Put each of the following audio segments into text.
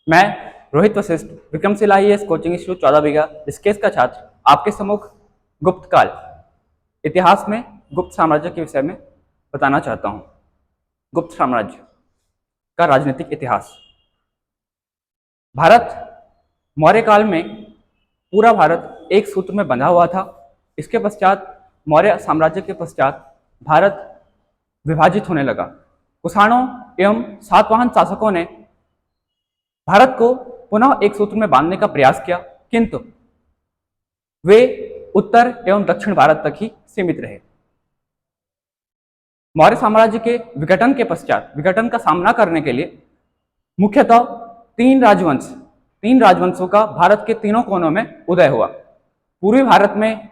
मैं Rohit Vashishtha Vikramshila IAS coaching institute 14 बीघा ऋषिकेश का छात्र आपके सम्मुख गुप्त काल इतिहास में गुप्त साम्राज्य के विषय में बताना चाहता हूं। गुप्त साम्राज्य का राजनीतिक इतिहास। भारत मौर्य काल में पूरा भारत एक सूत्र में बंधा हुआ था। इसके पश्चात मौर्य साम्राज्य के पश्चात भारत विभाजित होने लगा। कुषाणों एवं सातवाहन शासकों ने भारत को पुनः एक सूत्र में बांधने का प्रयास किया, किंतु वे उत्तर एवं दक्षिण भारत तक ही सीमित रहे। मौर्य साम्राज्य के विघटन के पश्चात विघटन का सामना करने के लिए मुख्यतः तीन राजवंशों का भारत के तीनों कोनों में उदय हुआ। पूर्वी भारत में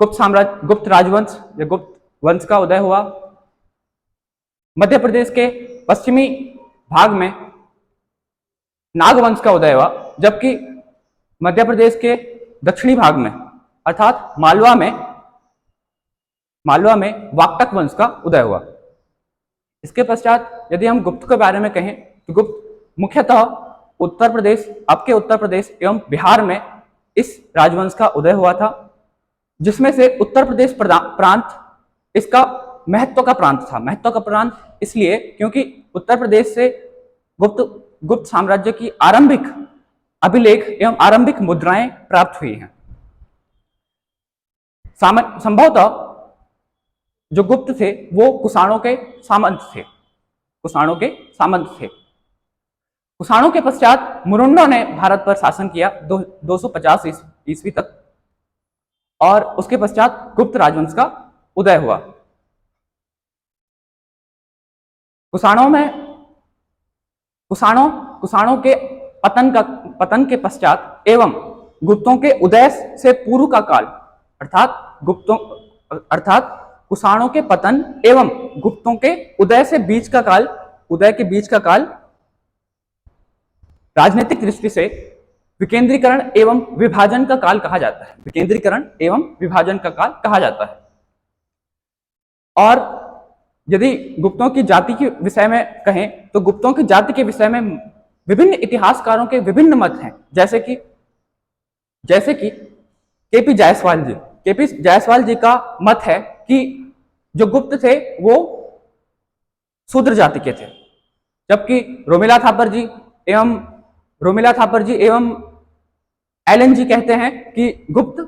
गुप्त राजवंश या गुप्त वंश का उदय हुआ। मध्य प्रदेश के पश्चिमी भाग में नागवंश का उदय हुआ, जबकि मध्य प्रदेश के दक्षिणी भाग में अर्थात मालवा में वाकटक वंश का उदय हुआ। इसके पश्चात यदि हम गुप्त के बारे में कहें तो गुप्त मुख्यतः उत्तर प्रदेश एवं बिहार में इस राजवंश का उदय हुआ था, जिसमें से उत्तर प्रदेश प्रांत इसका महत्व का प्रांत था। महत्व का प्रांत इसलिए क्योंकि उत्तर प्रदेश से गुप्त साम्राज्य की आरंभिक अभिलेख एवं आरंभिक मुद्राएं प्राप्त हुई हैं। संभवतः जो गुप्त थे वो कुषाणों के सामंत थे। कुषाणों के पश्चात मुरुंडों ने भारत पर शासन किया 250 ईस्वी तक, और उसके पश्चात गुप्त राजवंश का उदय हुआ। कुषाणों के पतन के पश्चात एवं गुप्तों के उदय से पूर्व का काल अर्थात कुषाणों के पतन एवं गुप्तों के उदय के बीच का काल राजनीतिक दृष्टि से विकेंद्रीकरण एवं विभाजन का काल कहा जाता है। और यदि गुप्तों की जाति के विषय में कहें तो गुप्तों की जाति के विषय में विभिन्न इतिहासकारों के विभिन्न मत हैं, जैसे कि केपी जायसवाल जी का मत है कि जो गुप्त थे वो शूद्र जाति के थे, जबकि रोमिला थापर जी एवं एलन जी कहते हैं कि गुप्त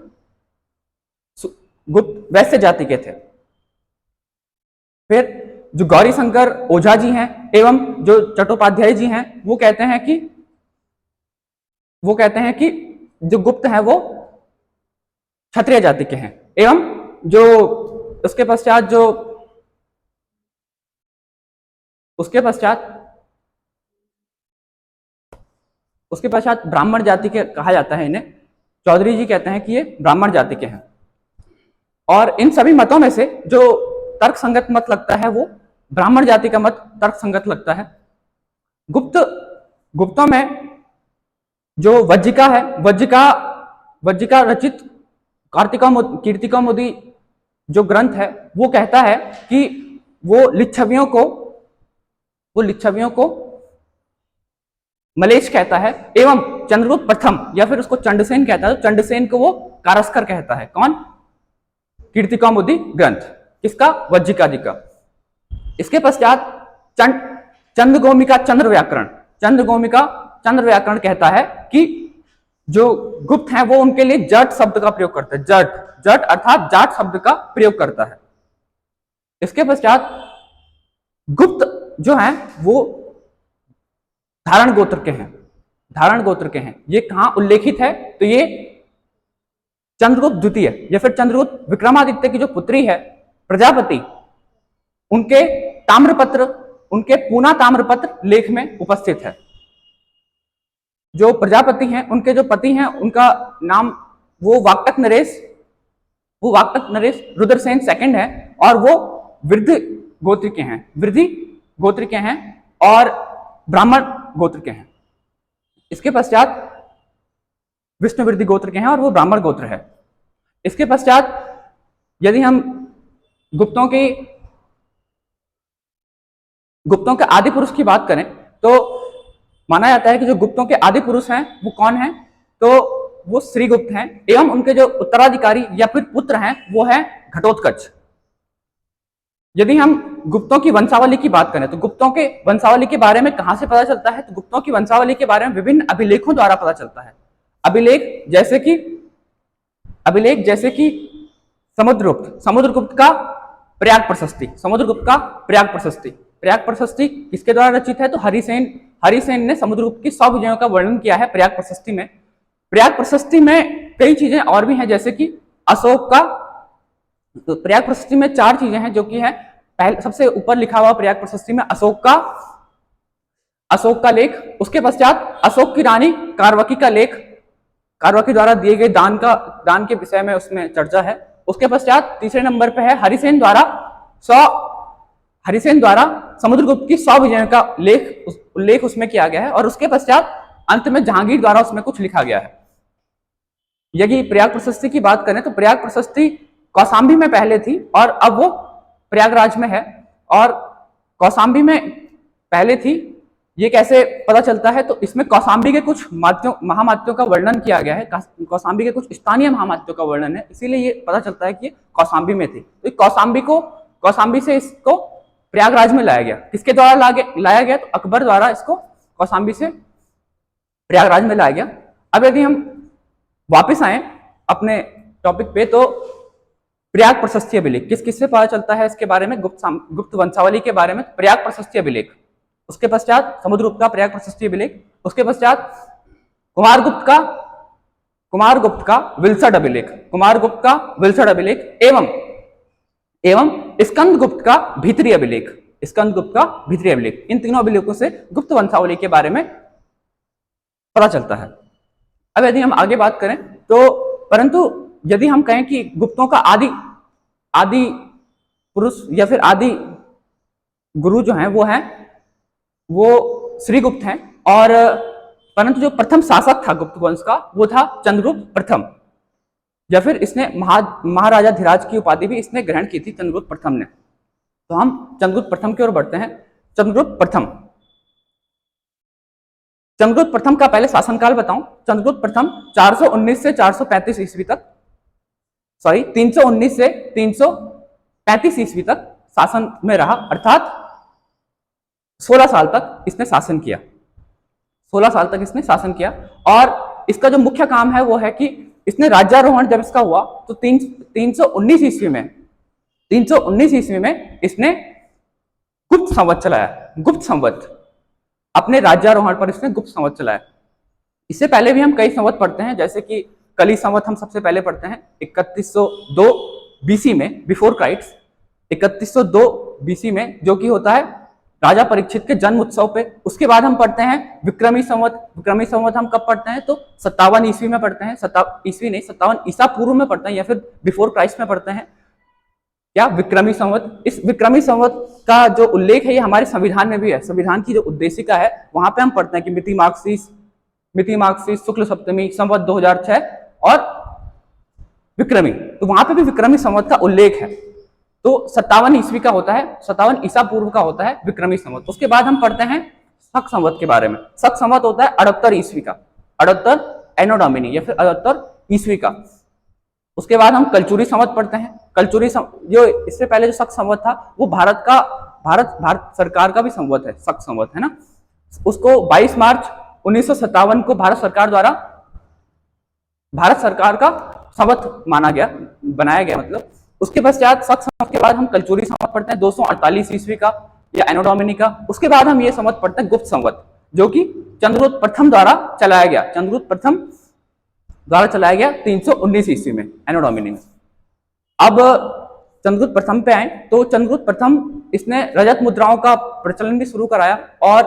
वैश्य जाति के थे। फिर जो गौरी शंकर ओझा जी हैं एवं जो चट्टोपाध्याय जी हैं वो कहते हैं कि जो गुप्त हैं वो क्षत्रिय जाति के हैं। एवं जो उसके पश्चात ब्राह्मण जाति के कहा जाता है इन्हें। चौधरी जी कहते हैं कि ये ब्राह्मण जाति के हैं। और इन सभी मतों में से जो तर्कसंगत मत लगता है वो ब्राह्मण जाति का मत तर्कसंगत लगता है। गुप्तों में जो वज्जिका है, वज्जिका रचित कीर्तिकौमुदी जो ग्रंथ है वो कहता है कि वो लिच्छवियों को मलेच्छ कहता है, एवं चंद्रगुप्त प्रथम या फिर उसको चंडसेन कहता है। तो चंडसेन को वो कारस्कर कहता है। कौन? कीर्तिकौमुदी ग्रंथ किसका? वज्जिका जी का। इसके पश्चात चंद्रगोमिका चंद्र व्याकरण कहता है कि जो गुप्त हैं वो उनके लिए जट शब्द का प्रयोग करते हैं। जट अर्थात जाट शब्द का प्रयोग करता है। इसके पश्चात गुप्त जो हैं वो धारण गोत्र के हैं। ये कहां उल्लेखित है? तो ये चंद्रगुप्त द्वितीय या फिर चंद्रगुप्त विक्रमादित्य की जो पुत्री है प्रजापति, उनके पूना ताम्रपत्र लेख में उपस्थित है। जो प्रजापति हैं उनके जो पति हैं उनका नाम वो वाकटक नरेश रुद्रसेन सेकंड है, और वो वृद्धि गोत्र के हैं और ब्राह्मण गोत्र के हैं। इसके पश्चात विष्णुवृद्धि गोत्र के हैं और वो ब्राह्मण गोत्र है। इसके पश्चात यदि हम गुप्तों के आदि पुरुष की बात करें तो माना जाता है कि जो गुप्तों के आदि पुरुष हैं वो कौन हैं, तो वो श्रीगुप्त हैं, एवं उनके जो उत्तराधिकारी या फिर पुत्र हैं वो है घटोत्कच। यदि हम गुप्तों की वंशावली की बात करें तो गुप्तों के वंशावली के बारे में कहां से पता चलता है, तो गुप्तों की वंशावली के बारे में विभिन्न अभिलेखों द्वारा पता चलता है। अभिलेख जैसे कि समुद्रगुप्त का प्रयाग प्रशस्ति, प्रयाग प्रशस्ति किसके द्वारा रचित है, तो हरिसेन ने समुद्रगुप्त की 100 विजयों का वर्णन किया है प्रयाग प्रशस्ति में। प्रयाग प्रशस्ति में कई चीजें और भी हैं, जैसे कि अशोक का, तो प्रयाग प्रशस्ति में 4 चीजें हैं जो कि है, पहले सबसे ऊपर लिखा हुआ प्रयाग प्रशस्ति में अशोक का लेख, उसके पश्चात अशोक की रानी कारवकी का लेख, कारवकी द्वारा दिए गए दान के विषय में उसमें चर्चा है। उसके पश्चात तीसरे नंबर पे है हरिसेन द्वारा समुद्रगुप्त की 100 विजयों का उल्लेख उसमें किया गया है, और उसके पश्चात अंत में जहांगीर द्वारा उसमें कुछ लिखा गया है। यदि प्रयाग प्रशस्ति की बात करें तो प्रयाग प्रशस्ति कौशाम्बी में पहले थी और अब वो प्रयागराज में है, और कौशाम्बी में पहले थी, ये कैसे पता चलता है, तो इसमें कौशाम्बी के कुछ महामात्यों का वर्णन किया गया है, कौशाम्बी के कुछ स्थानीय महामात्यों का वर्णन है, इसीलिए ये पता चलता है कि ये कौशाम्बी में थी। तो कौशाम्बी से इसको प्रयागराज में लाया गया। किसके द्वारा लाया गया, तो अकबर द्वारा इसको कौशाम्बी से प्रयागराज में लाया गया। अब यदि हम वापस आए अपने टॉपिक पे, तो प्रयाग प्रशस्ति अभिलेख किससे पता चलता है, इसके बारे में गुप्त वंशावली के बारे में प्रयाग प्रशस्ति अभिलेख, उसके पश्चात समुद्रगुप्त का प्रयाग प्रशस्ति अभिलेख, उसके पश्चात कुमारगुप्त का विल्सड अभिलेख, एवं स्कंदगुप्त का भीतरी अभिलेख, इन तीनों अभिलेखों से गुप्त वंशावली के बारे में पता चलता है। अब यदि हम आगे बात करें तो, परंतु यदि हम कहें कि गुप्तों का आदि पुरुष या फिर आदि गुरु जो हैं वो श्रीगुप्त हैं, और परंतु जो प्रथम शासक था गुप्त वंश का वो था चंद्रगुप्त प्रथम, या फिर इसने महाराजा धीराज की उपाधि भी इसने ग्रहण की थी चंद्रगुप्त प्रथम ने। तो हम चंद्रगुप्त प्रथम की ओर बढ़ते हैं। चंद्रगुप्त प्रथम का पहले शासनकाल बताऊं। चंद्रगुप्त प्रथम 419 से 435 ईस्वी तक, 319 से 335 ईस्वी तक शासन में रहा, अर्थात 16 साल तक इसने शासन किया। और इसका जो मुख्य काम है वो है कि इसने राज्यारोहण जब इसका हुआ तो 319 ईस्वी में इसने गुप्त संवत अपने राज्यारोहण पर इसने गुप्त संवत चलाया। इससे पहले भी हम कई संवत पढ़ते हैं, जैसे कि कली संवत हम सबसे पहले पढ़ते हैं 3102 बीसी में, बिफोर क्राइस्ट, 3102 बीसी में, जो कि होता है राजा परीक्षित के जन्म उत्सव पे। उसके बाद हम पढ़ते हैं विक्रमी संवत हम कब पढ़ते हैं, तो 57 ईस्वी में पढ़ते हैं, 57 ईसा पूर्व में पढ़ते हैं, या फिर बिफोर क्राइस्ट में पढ़ते हैं, क्या विक्रमी संवत। इस विक्रमी संवत का जो उल्लेख है ये हमारे संविधान में भी है। संविधान की जो उद्देशिका है वहां पे हम पढ़ते हैं कि मिति मार्क्सिस शुक्ल सप्तमी संवत 2006 और विक्रमी, तो वहां पे भी विक्रमी संवत का उल्लेख है। तो 57 ईस्वी का होता है, 57 ईसा पूर्व का होता है विक्रमी संवत। उसके बाद हम पढ़ते हैं शक संवत के बारे में। शक संवत होता है 78 ईस्वी का, 78 एनो डोमिनी या फिर 78 ईस्वी का। उसके बाद हम कलचुरी संवत पढ़ते हैं। जो इससे पहले जो शक संवत था वो भारत सरकार का भी संवत है, शक संवत है ना। उसको 22 मार्च 1957 को भारत सरकार का संवत बनाया गया मतलब। उसके पश्चात शक संवत के बाद हम कलचुरी संवत पढ़ते हैं 248 ईस्वी का या एनो डोमिनी का। उसके बाद हम ये संवत पढ़ते हैं गुप्त संवत, जो कि चंद्रगुप्त प्रथम द्वारा चलाया गया 319 ईस्वी में, एनो डोमिनी में। अब चंद्रगुप्त प्रथम पे आए तो चंद्रगुप्त प्रथम इसने रजत मुद्राओं का प्रचलन भी शुरू कराया, और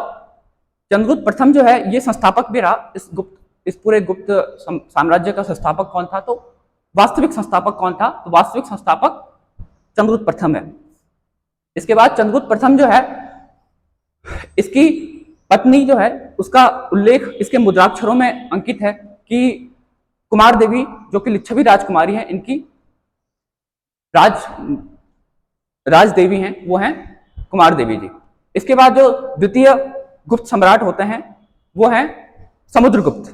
चंद्रगुप्त प्रथम जो है ये संस्थापक भी रहा। इस पूरे गुप्त साम्राज्य का संस्थापक कौन था, तो वास्तविक संस्थापक कौन था, तो वास्तविक संस्थापक चंद्रगुप्त प्रथम है। इसके बाद चंद्रगुप्त प्रथम जो है, इसकी पत्नी जो है उसका उल्लेख इसके मुद्राक्षरों में अंकित है कि कुमार देवी, जो कि लिच्छवी राजकुमारी है, इनकी राज देवी हैं, वो हैं कुमार देवी जी। इसके बाद जो द्वितीय गुप्त सम्राट होते हैं वो है समुद्रगुप्त।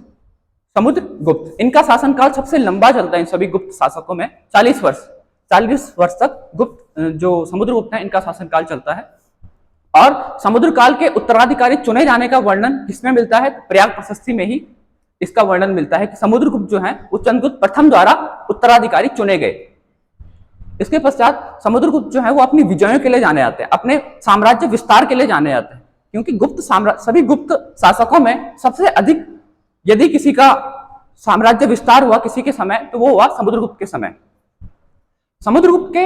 समुद्रगुप्त, इनका शासनकाल सबसे लंबा चलता है इन सभी गुप्त शासकों में, 40 वर्ष। 40 वर्ष तक गुप्त जो समुद्रगुप्त है इनका शासनकाल चलता है। और समुद्रकाल के उत्तराधिकारी चुने जाने का वर्णन किसमें मिलता है? प्रयाग प्रशस्ति में ही इसका वर्णन मिलता है कि समुद्रगुप्त जो है वो चंद्रगुप्त प्रथम द्वारा उत्तराधिकारी चुने गए। इसके पश्चात समुद्रगुप्त जो है वो अपनी विजयों के लिए जाने जाते हैं, अपने साम्राज्य विस्तार के लिए जाने जाते हैं, क्योंकि गुप्त साम्राज्य, सभी गुप्त शासकों में सबसे अधिक यदि किसी का साम्राज्य विस्तार हुआ किसी के समय तो वो हुआ समुद्रगुप्त के समय। समुद्रगुप्त के,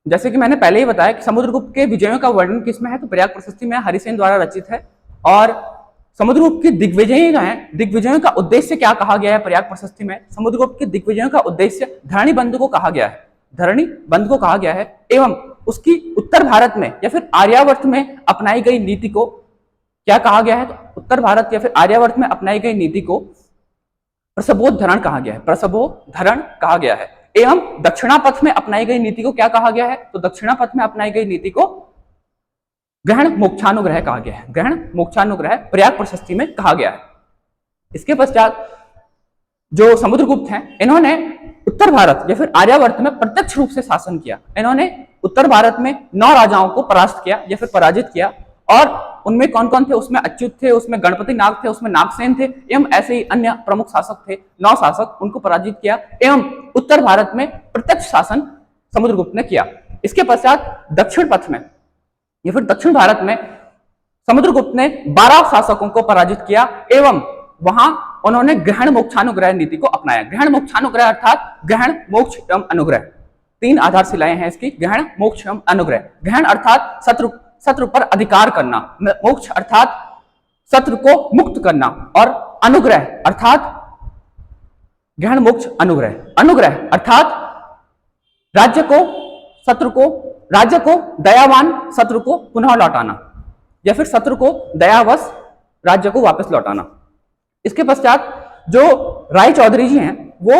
जैसे कि मैंने पहले ही बताया कि समुद्रगुप्त के विजयों का वर्णन किसमें है? तो प्रयाग प्रशस्ति में हरिसेन द्वारा रचित है। और समुद्रगुप्त की दिग्विजय जो है, दिग्विजयों का उद्देश्य क्या कहा गया है प्रयाग प्रशस्ति में? समुद्रगुप्त के दिग्विजयों का उद्देश्य धरणी बंधु को कहा गया है, धरणी बंधु को कहा गया है, एवं उसकी उत्तर भारत में या फिर आर्यावर्त में अपनाई गई नीति को क्या कहा गया है? तो उत्तर भारत या फिर आर्यावर्त में अपनाई गई नीति को प्रसवोद्धरण कहा गया है, प्रसवोद्धरण कहा गया है। एवं दक्षिणापथ में अपनाई गई नीति को क्या कहा गया है? तो दक्षिणापथ में अपनाई गई नीति को ग्रहण मोक्षानुग्रह कहा गया है, ग्रहण मोक्षानुग्रह प्रयाग प्रशस्ति में कहा गया है। इसके पश्चात जो समुद्रगुप्त हैं इन्होंने उत्तर भारत या फिर आर्यावर्त में प्रत्यक्ष रूप से शासन किया। इन्होंने उत्तर भारत में 9 राजाओं को परास्त किया या फिर पराजित किया। और उनमें कौन कौन थे? उसमें अच्युत थे, उसमें गणपति नाग थे, उसमें नागसेन थे, एवं ऐसे ही अन्य प्रमुख शासक थे, 9 शासक, उनको पराजित किया। एवं उत्तर भारत में प्रत्यक्ष शासन समुद्रगुप्त ने किया। इसके पश्चात दक्षिण पथ में या फिर दक्षिण भारत में समुद्रगुप्त ने 12 शासकों को पराजित किया एवं वहां उन्होंने ग्रहण मोक्षानुग्रह नीति को अपनाया। ग्रहण मोक्षानुग्रह अर्थात ग्रहण मोक्ष एवं अनुग्रह, 3 आधारशिलाएं हैं इसकी, ग्रहण मोक्ष एवं अनुग्रह। ग्रहण अर्थात शत्रु पर अधिकार करना, मोक्ष अर्थात शत्रु को मुक्त करना, और अनुग्रह अर्थात ग्रहण मोक्ष अनुग्रह, अनुग्रह अर्थात राज्य को दयावान शत्रु को पुनः लौटाना या फिर शत्रु को दयावश राज्य को वापस लौटाना। इसके पश्चात जो राय चौधरी जी हैं वो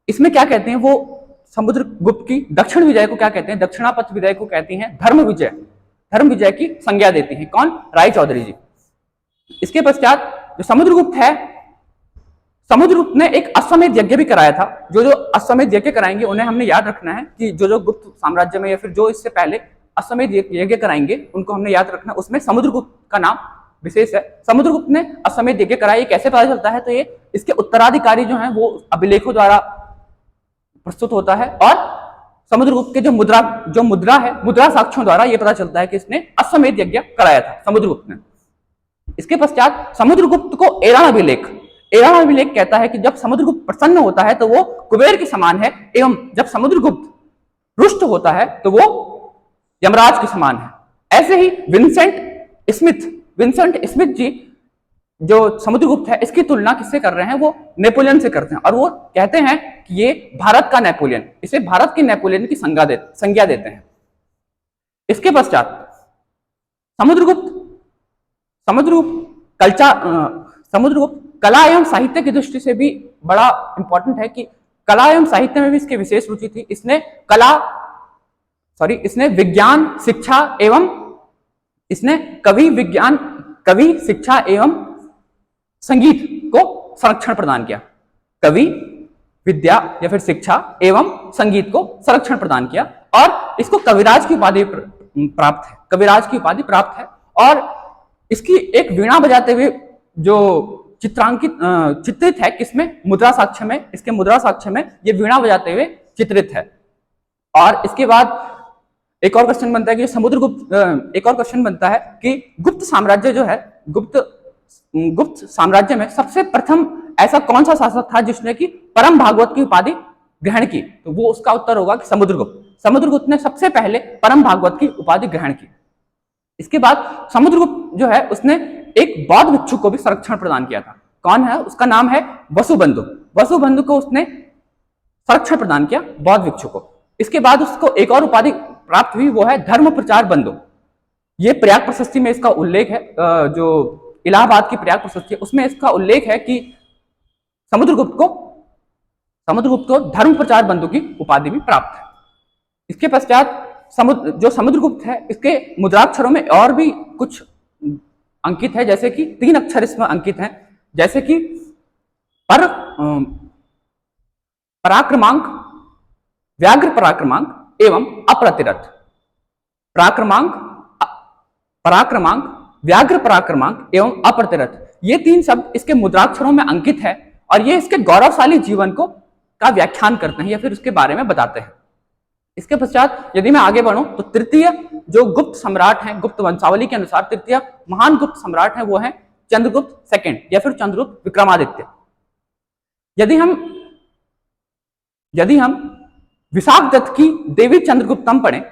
इसमें क्या कहते हैं? वो समुद्रगुप्त की दक्षिण विजय को क्या कहते हैं? दक्षिणापथ विजय को कहती हैं धर्म विजय, धर्म विजय की संज्ञा देती हैं। कौन? राय चौधरी जी। इसके पश्चात जो समुद्रगुप्त है, समुद्रगुप्त ने एक अश्वमेध यज्ञ भी कराया था। जो अश्वमेध यज्ञ कराएंगे उन्हें हमने याद रखना है कि जो गुप्त साम्राज्य में या फिर जो इससे पहले अश्वमेध यज्ञ कराएंगे उनको हमने याद रखना। उसमें समुद्रगुप्त का नाम विशेष है। समुद्रगुप्त ने अश्वमेध यज्ञ कराया, कैसे पता चलता है? तो ये इसके उत्तराधिकारी जो हैं वो अभिलेखों द्वारा प्रस्तुत होता है। और समुद्रगुप्त के जो मुद्रा है, मुद्रा साक्ष्यों द्वारा ये पता चलता है कि इसने अश्वमेध यज्ञ कराया था समुद्रगुप्त ने। इसके पश्चात समुद्रगुप्त को एराण अभिलेख कहता है कि जब समुद्रगुप्त प्रसन्न होता है तो वो कुबेर के समान है, एवं जब समुद्रगुप्त रुष्ट होता है तो वो यमराज के समान है। ऐसे ही विंसेंट स्मिथ जी जो समुद्रगुप्त है इसकी तुलना किससे कर रहे हैं? वो नेपोलियन से करते हैं, और वो कहते हैं कि ये भारत का नेपोलियन, इसे भारत के नेपोलियन की संज्ञा देते हैं। इसके पश्चात समुद्रगुप्त कला एवं साहित्य की दृष्टि से भी बड़ा इंपॉर्टेंट है कि कला एवं साहित्य में भी इसकी विशेष रुचि थी। इसने विज्ञान शिक्षा एवं इसने कवि शिक्षा एवं संगीत को संरक्षण प्रदान किया। कवि विद्या या फिर शिक्षा एवं संगीत को संरक्षण प्रदान किया, और इसको कविराज की उपाधि प्राप्त है। और इसकी एक वीणा बजाते हुए जो चित्रित है किसमें? मुद्रा साक्ष्य में। इसके मुद्रा साक्ष्य में ये वीणा बजाते हुए चित्रित है। और इसके बाद एक और क्वेश्चन बनता है कि गुप्त साम्राज्य जो है, गुप्त साम्राज्य में सबसे प्रथम ऐसा कौन सा शासक था जिसने की परम भागवत की उपाधि ग्रहण की? तो वो उसका उत्तर होगा कि समुद्रगुप्त ने सबसे पहले परम भागवत की उपाधि ग्रहण की। इसके बाद समुद्रगुप्त जो है उसने एक बौद्ध भिक्षु को भी संरक्षण प्रदान किया था। कौन है? उसका नाम है वसुबंधु को उसने संरक्षण प्रदान किया, बौद्ध भिक्षु को। इसके बाद उसको एक और उपाधि प्राप्त हुई, वो है धर्म प्रचार बंधु। ये प्रयाग प्रशस्ति में इसका उल्लेख है, जो इलाहाबाद की प्रयाग प्रशस्ति है उसमें इसका उल्लेख है कि समुद्रगुप्त को धर्म प्रचार बंधु की उपाधि भी प्राप्त है। इसके पश्चात जो समुद्रगुप्त है इसके मुद्राक्षरों में और भी कुछ अंकित है, जैसे कि 3 अक्षर इसमें अंकित हैं, जैसे कि पराक्रमांक, व्याघ्र पराक्रमांक एवं अप्रतिरथ। पराक्रमांक, पराक्रमांक, व्याघ्र पराक्रमांक एवं अप्रतिरथ, ये 3 शब्द इसके मुद्राक्षरों में अंकित है और ये इसके गौरवशाली जीवन को का व्याख्यान करते हैं या फिर उसके बारे में बताते हैं। इसके पश्चात यदि मैं आगे बढ़ूं तो तृतीय जो गुप्त सम्राट हैं, गुप्त वंशावली के अनुसार तृतीय महान गुप्त सम्राट है वो है चंद्रगुप्त सेकंड या फिर चंद्रगुप्त विक्रमादित्य। यदि हम विशाख दत्त की देवी चंद्रगुप्तम पढ़ें,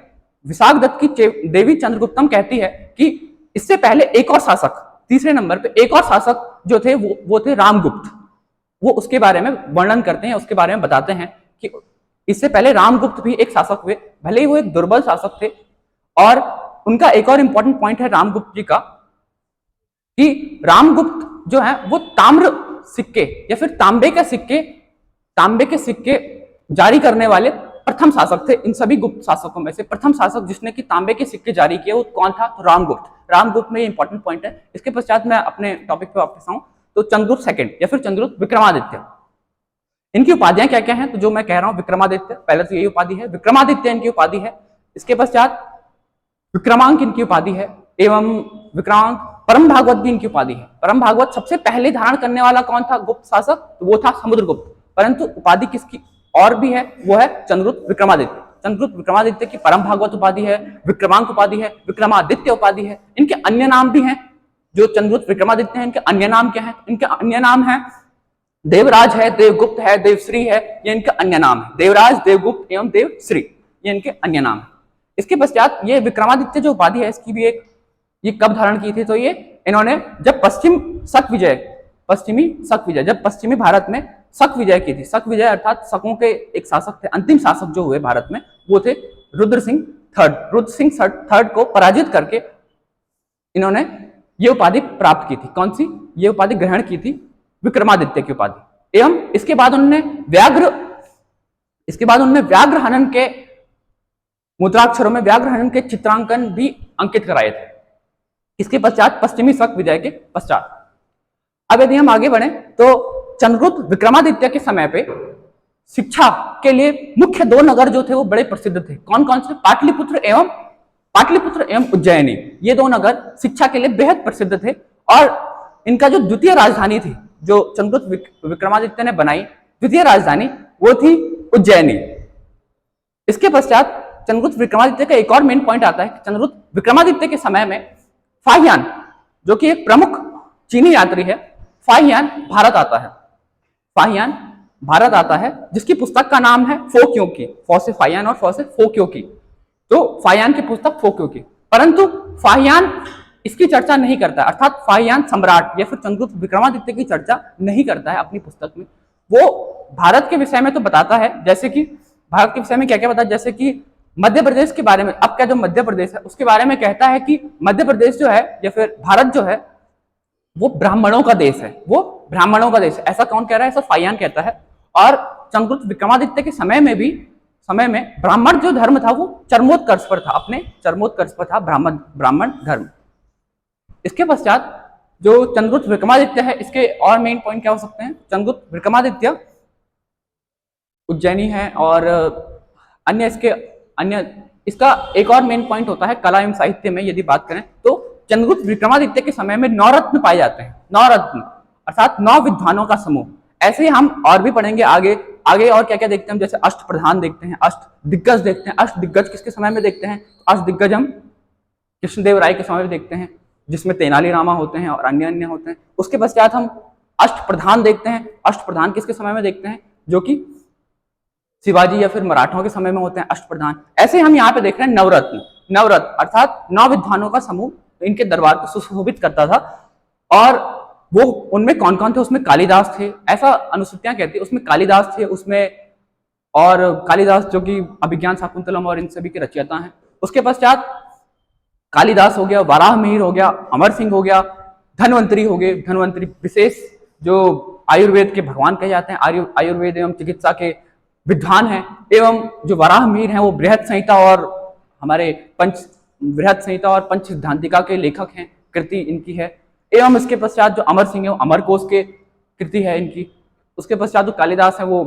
विशाख दत्त की देवी चंद्रगुप्तम कहती है कि इससे पहले एक और शासक, तीसरे नंबर पे एक और शासक जो थे वो थे रामगुप्त। वो उसके बारे में वर्णन करते हैं, उसके बारे में बताते हैं कि इससे पहले रामगुप्त भी एक शासक हुए, भले ही वो एक दुर्बल शासक थे। और उनका एक और इंपॉर्टेंट पॉइंट है रामगुप्त जी का कि रामगुप्त जो है वो ताम्र सिक्के या फिर तांबे के सिक्के जारी करने वाले प्रथम शासक थे। इन सभी गुप्त शासकों में से प्रथम शासक जिसने कि तांबे के सिक्के जारी किए वो कौन था? तो रामगुप्त। रामगुप्त में ये इंपॉर्टेंट पॉइंट है। इसके पश्चात मैं अपने टॉपिक पे वापस आऊं तो चंद्रगुप्त सेकंड या फिर चंद्रगुप्त विक्रमादित्य, इनकी उपाधियां क्या क्या हैं? तो जो मैं कह रहा हूं विक्रमादित्य, पहले तो यही उपाधि है, विक्रमादित्य इनकी उपाधि है। इसके पश्चात विक्रमांक इनकी उपाधि है एवं विक्रांत, परम भागवत भी इनकी उपाधि है। परम भागवत सबसे पहले धारण करने वाला कौन था गुप्त शासक? तो वो था समुद्रगुप्त। परंतु उपाधि किसकी और भी है, वो है चंद्रगुप्त विक्रमादित्य। चंद्रगुप्त विक्रमादित्य की परम भागवत उपाधि है, विक्रमांक उपाधि है, विक्रमादित्य उपाधि है। इनके अन्य नाम भी हैं। जो चंद्रगुप्त विक्रमादित्य हैं इनके अन्य नाम क्या है? इनके अन्य नाम है देवराज है, देवगुप्त है, देवश्री है, ये इनके अन्य नाम है। देवराज, देवगुप्त एवं देवश्री ये इनके अन्य नाम है। इसके पश्चात ये विक्रमादित्य जो उपाधि है इसकी भी एक, ये कब धारण की थी? तो ये इन्होंने जब पश्चिमी शक विजय, जब पश्चिमी भारत में शक विजय की थी। शक विजय अर्थात शकों के एक शासक थे, अंतिम शासक जो हुए भारत में वो थे रुद्र सिंह थर्ड को पराजित करके इन्होंने ये उपाधि प्राप्त की थी। कौन सी? ये उपाधि ग्रहण की थी विक्रमादित्य की उपाधि। एवं इसके बाद उन्होंने व्याघ्र हनन के मुद्राक्षरों में व्याघ्र हनन के चित्रांकन भी अंकित कराए थे। इसके पश्चात पश्चिमी शक विजय के पश्चात अब यदि हम आगे बढ़े तो चंद्रगुप्त विक्रमादित्य के समय पे शिक्षा के लिए मुख्य 2 नगर जो थे वो बड़े प्रसिद्ध थे। कौन कौन से? पाटलिपुत्र एवं उज्जैनी। ये 2 नगर शिक्षा के लिए बेहद प्रसिद्ध थे। और इनका जो द्वितीय राजधानी थी जो चंद्रगुप्त विक्रमादित्य ने बनाई, द्वितीय राजधानी वो थी उज्जैनी। इसके पश्चात चंद्रगुप्त विक्रमादित्य का एक और मेन पॉइंट आता है कि चंद्रगुप्त विक्रमादित्य के समय में फाहियान जो कि एक प्रमुख चीनी यात्री है, फाहियान भारत आता है जिसकी पुस्तक का नाम है फो क्यों की, फो से फाहियान और फो से फो क्यों की। तो फाहियान की पुस्तक फो क्यों की, परंतु फाहियान इसकी चर्चा नहीं करता है, अर्थात फाहियान सम्राट या फिर चंद्रगुप्त विक्रमादित्य की चर्चा नहीं करता है अपनी पुस्तक में। वो भारत के विषय में तो बताता है, जैसे कि भारत के विषय में क्या क्या बताता है, जैसे कि मध्य प्रदेश के बारे में, अब क्या जो मध्य प्रदेश है उसके बारे में कहता है कि मध्य प्रदेश जो है या फिर भारत जो है वो ब्राह्मणों का देश है, वो ब्राह्मणों का देश है। ऐसा कौन कह रहा है? ऐसा फाहियान कहता है। और चंद्रगुप्त विक्रमादित्य के समय में ब्राह्मण जो धर्म था वो चरमोत्कर्ष पर था, अपने चरमोत्कर्ष पर था ब्राह्मण धर्म। इसके पश्चात जो चंद्रगुप्त विक्रमादित्य है इसके और मेन पॉइंट क्या हो सकते हैं? चंद्रगुप्त विक्रमादित्य उज्जैनी है और इसका एक और मेन पॉइंट होता है कला एवं साहित्य में। यदि बात करें तो चंद्रगुप्त विक्रमादित्य के समय में 9 रत्न पाए जाते हैं। 9 रत्न अर्थात 9 विद्वानों का समूह। ऐसे ही हम और भी पढ़ेंगे आगे और क्या क्या देखते हैं, जैसे अष्ट प्रधान देखते हैं, अष्ट दिग्गज देखते हैं। अष्ट दिग्गज किसके समय में देखते हैं? अष्ट दिग्गज हम कृष्णदेव राय के समय में देखते हैं जिसमें तेनाली रामा होते हैं और अन्य होते हैं। उसके पश्चात हम अष्ट प्रधान देखते हैं। अष्ट प्रधान किसके समय में देखते हैं? जो कि शिवाजी या फिर मराठों के समय में होते हैं अष्ट प्रधान। ऐसे हम यहाँ पे देख रहे हैं नवरत्न अर्थात 9 विद्वानों का समूह इनके दरबार को सुशोभित करता था। और वो उनमें कौन कौन थे? उसमें कालिदास थे, ऐसा अनुसूचियां कहती है, उसमें कालिदास थे, उसमें और कालिदास जो कि अभिज्ञान शाकुंतलम और इन सभी के रचयिता हैं। उसके पश्चात कालिदास हो गया, वाराह मिहिर हो गया, अमर सिंह हो गया, धन्वंतरी हो गए। धन्वंतरी विशेष जो आयुर्वेद के भगवान कहे जाते हैं, आयुर्वेद एवं चिकित्सा के विद्वान हैं। एवं जो वराह मिहिर हैं वो बृहत संहिता और पंच सिद्धांतिका के लेखक हैं, कृति इनकी है। एवं इसके पश्चात जो अमर सिंह है वो अमर कोश के कृति है इनकी। उसके पश्चात जो कालिदास है वो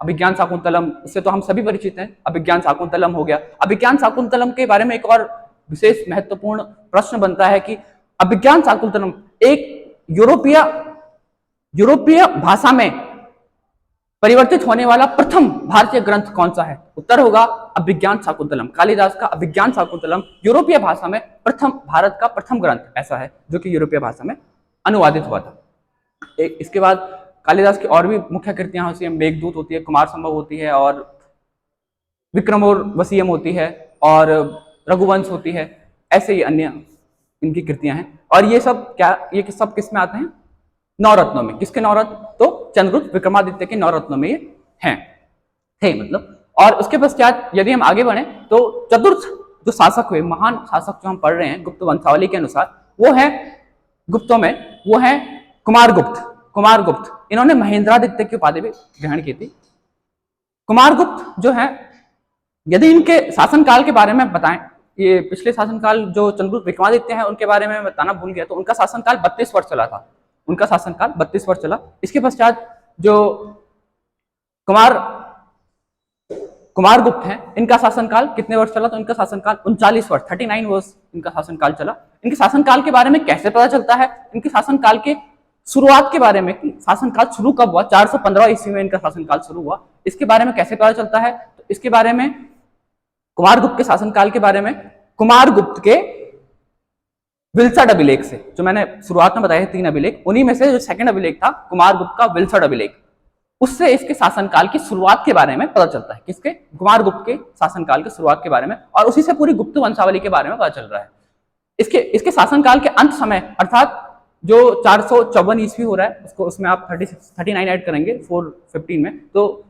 अभिज्ञान शाकुंतलम, उससे तो हम सभी परिचित हैं, अभिज्ञान शाकुंतलम हो गया। अभिज्ञान शाकुंतलम के बारे में एक और विशेष महत्वपूर्ण प्रश्न बनता है कि अभिज्ञान शाकुंतलम एक यूरोपीय भाषा में परिवर्तित होने वाला प्रथम भारतीय ग्रंथ कौन सा है? उत्तर होगा अभिज्ञान शाकुंतलम। कालिदास का अभिज्ञान शाकुंतलम यूरोपीय भाषा में भारत का प्रथम ग्रंथ ऐसा है जो कि यूरोपीय भाषा में अनुवादित हुआ था। इसके बाद कालिदास की और भी मुख्य कृतियां होती हैं, मेघदूत होती है, कुमार संभव होती है, और विक्रमोर्वशीयम होती है, और रघुवंश होती है। ऐसे ही अन्य इनकी कृतियां हैं। और ये सब किस में आते हैं? नवरत्नों में। किसके नवरत्न? तो चंद्रगुप्त विक्रमादित्य के नवरत्नों में ये हैं थे मतलब। और उसके पश्चात यदि हम आगे बढ़े तो चतुर्थ जो शासक हुए, महान शासक जो हम पढ़ रहे हैं गुप्त वंशावली के अनुसार, वो है गुप्तों में वो है कुमारगुप्त। इन्होंने महेंद्रादित्य की उपाधि भी ग्रहण की थी। कुमारगुप्त जो है, यदि इनके शासनकाल के बारे में बताएं, ये पिछले शासनकाल जो चंद्रगुप्त विक्रमादित्य है उनके बारे में बताना भूल गया, तो उनका शासनकाल 32 वर्ष चला था। उनका शासनकाल 32 वर्ष चला। इसके पश्चात जो कुमारगुप्त हैं, इनका शासनकाल कितने वर्ष चला? तो इनका शासनकाल 39 वर्ष 39 वर्ष इनका शासनकाल चला। इनके शासनकाल के बारे में कैसे पता चलता है? इनके शासनकाल के शुरुआत के बारे में, शासनकाल शुरू कब हुआ? 415 ईस्वी में इनका शासनकाल शुरू हुआ। इसके बारे में कैसे पता चलता है? तो इसके बारे में कुमारगुप्त के शासनकाल के बारे में कुमारगुप्त के विल्सड अभिलेख से, जो मैंने शुरुआत में बताया 3 अभिलेख, उन्हीं में से जो सेकंड अभिलेख था कुमारगुप्त का विल्सड अभिलेख, उससे इसके शासनकाल की शुरुआत के बारे में पता चलता है। किसके? कुमारगुप्त के शासनकाल की शुरुआत के बारे में, और उसी से पूरी गुप्त वंशावली के बारे में पता चल रहा है। इसके शासनकाल के अंत समय, अर्थात जो 454 ईस्वी हो रहा है, उसको उसमें आप 39 ऐड करेंगे 415 में, तो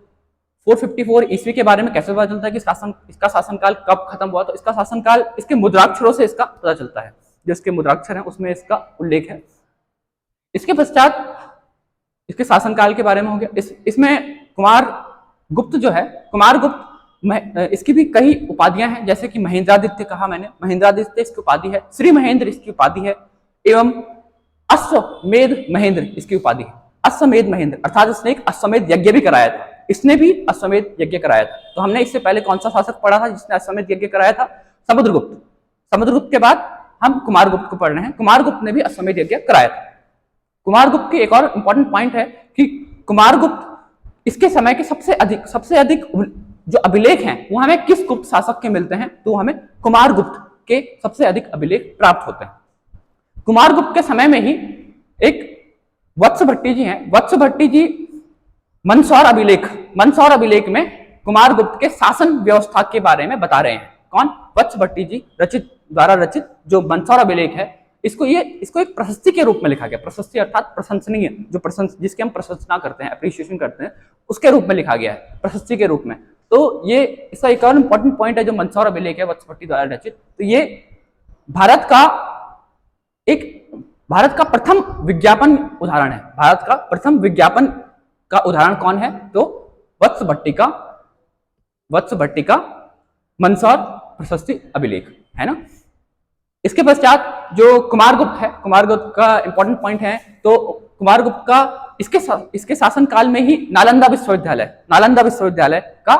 454 ईस्वी के बारे में कैसे पता चलता है कि इसका शासनकाल कब खत्म हुआ? तो इसका शासनकाल इसके मुद्राक्षरों से इसका पता चलता है। जो इसके मुद्राक्षर हैं उसमें इसका उल्लेख है। इसके पश्चात इसके शासनकाल के बारे में हो गया। इसमें कुमारगुप्त जो है, इसकी भी कई उपाधियां हैं, जैसे कि महेंद्रादित्य कहा मैंने, महेंद्रादित्य इसकी उपाधि है, श्री महेंद्र इसकी उपाधि है, एवं अश्वमेध महेंद्र इसकी उपाधि है। अश्वमेध महेंद्र अर्थात इसने एक अश्वमेध यज्ञ भी कराया था। इसने भी अश्वमेध यज्ञ कराया था। तो हमने इससे पहले कौन सा शासक पढ़ा था जिसने अश्वमेध यज्ञ कराया था? समुद्रगुप्त। समुद्रगुप्त के बाद हम कुमारगुप्त को पढ़ रहे हैं। कुमारगुप्त ने भी अश्वमेध यज्ञ कराया था। कुमारगुप्त की एक और इंपॉर्टेंट पॉइंट है कि कुमारगुप्त इसके समय के सबसे अधिक जो अभिलेख हैं वो हमें किस गुप्त शासक के मिलते हैं? तो हमें कुमारगुप्त के सबसे अधिक अभिलेख प्राप्त होते हैं। कुमारगुप्त के समय में ही एक वत्स भट्टी जी हैं। वत्स भट्टी जी मंदसौर अभिलेख में कुमारगुप्त के शासन व्यवस्था के बारे में बता रहे हैं। कौन? वत्स भट्टी जी द्वारा रचित जो मंदसौर अभिलेख है, इसको एक प्रशस्ति के रूप में लिखा गया। प्रशस्ति अर्थात प्रशंसनीय, जिसकी हम प्रशंसना करते हैं, अप्रिशिएशन करते हैं, उसके रूप में लिखा गया है, प्रशस्ति के रूप में। तो ये इसका एक और इंपॉर्टेंट पॉइंट है, जो मंदसौर अभिलेख है वत्स भट्टी द्वारा रचित, तो ये भारत का प्रथम विज्ञापन उदाहरण है। भारत का प्रथम विज्ञापन का उदाहरण कौन है? तो वत्स भट्टी का मंदसौर प्रशस्ति अभिलेख है ना। इसके पश्चात जो कुमारगुप्त है, कुमारगुप्त का इंपॉर्टेंट पॉइंट है, तो कुमारगुप्त का इसके शासनकाल में ही नालंदा विश्वविद्यालय का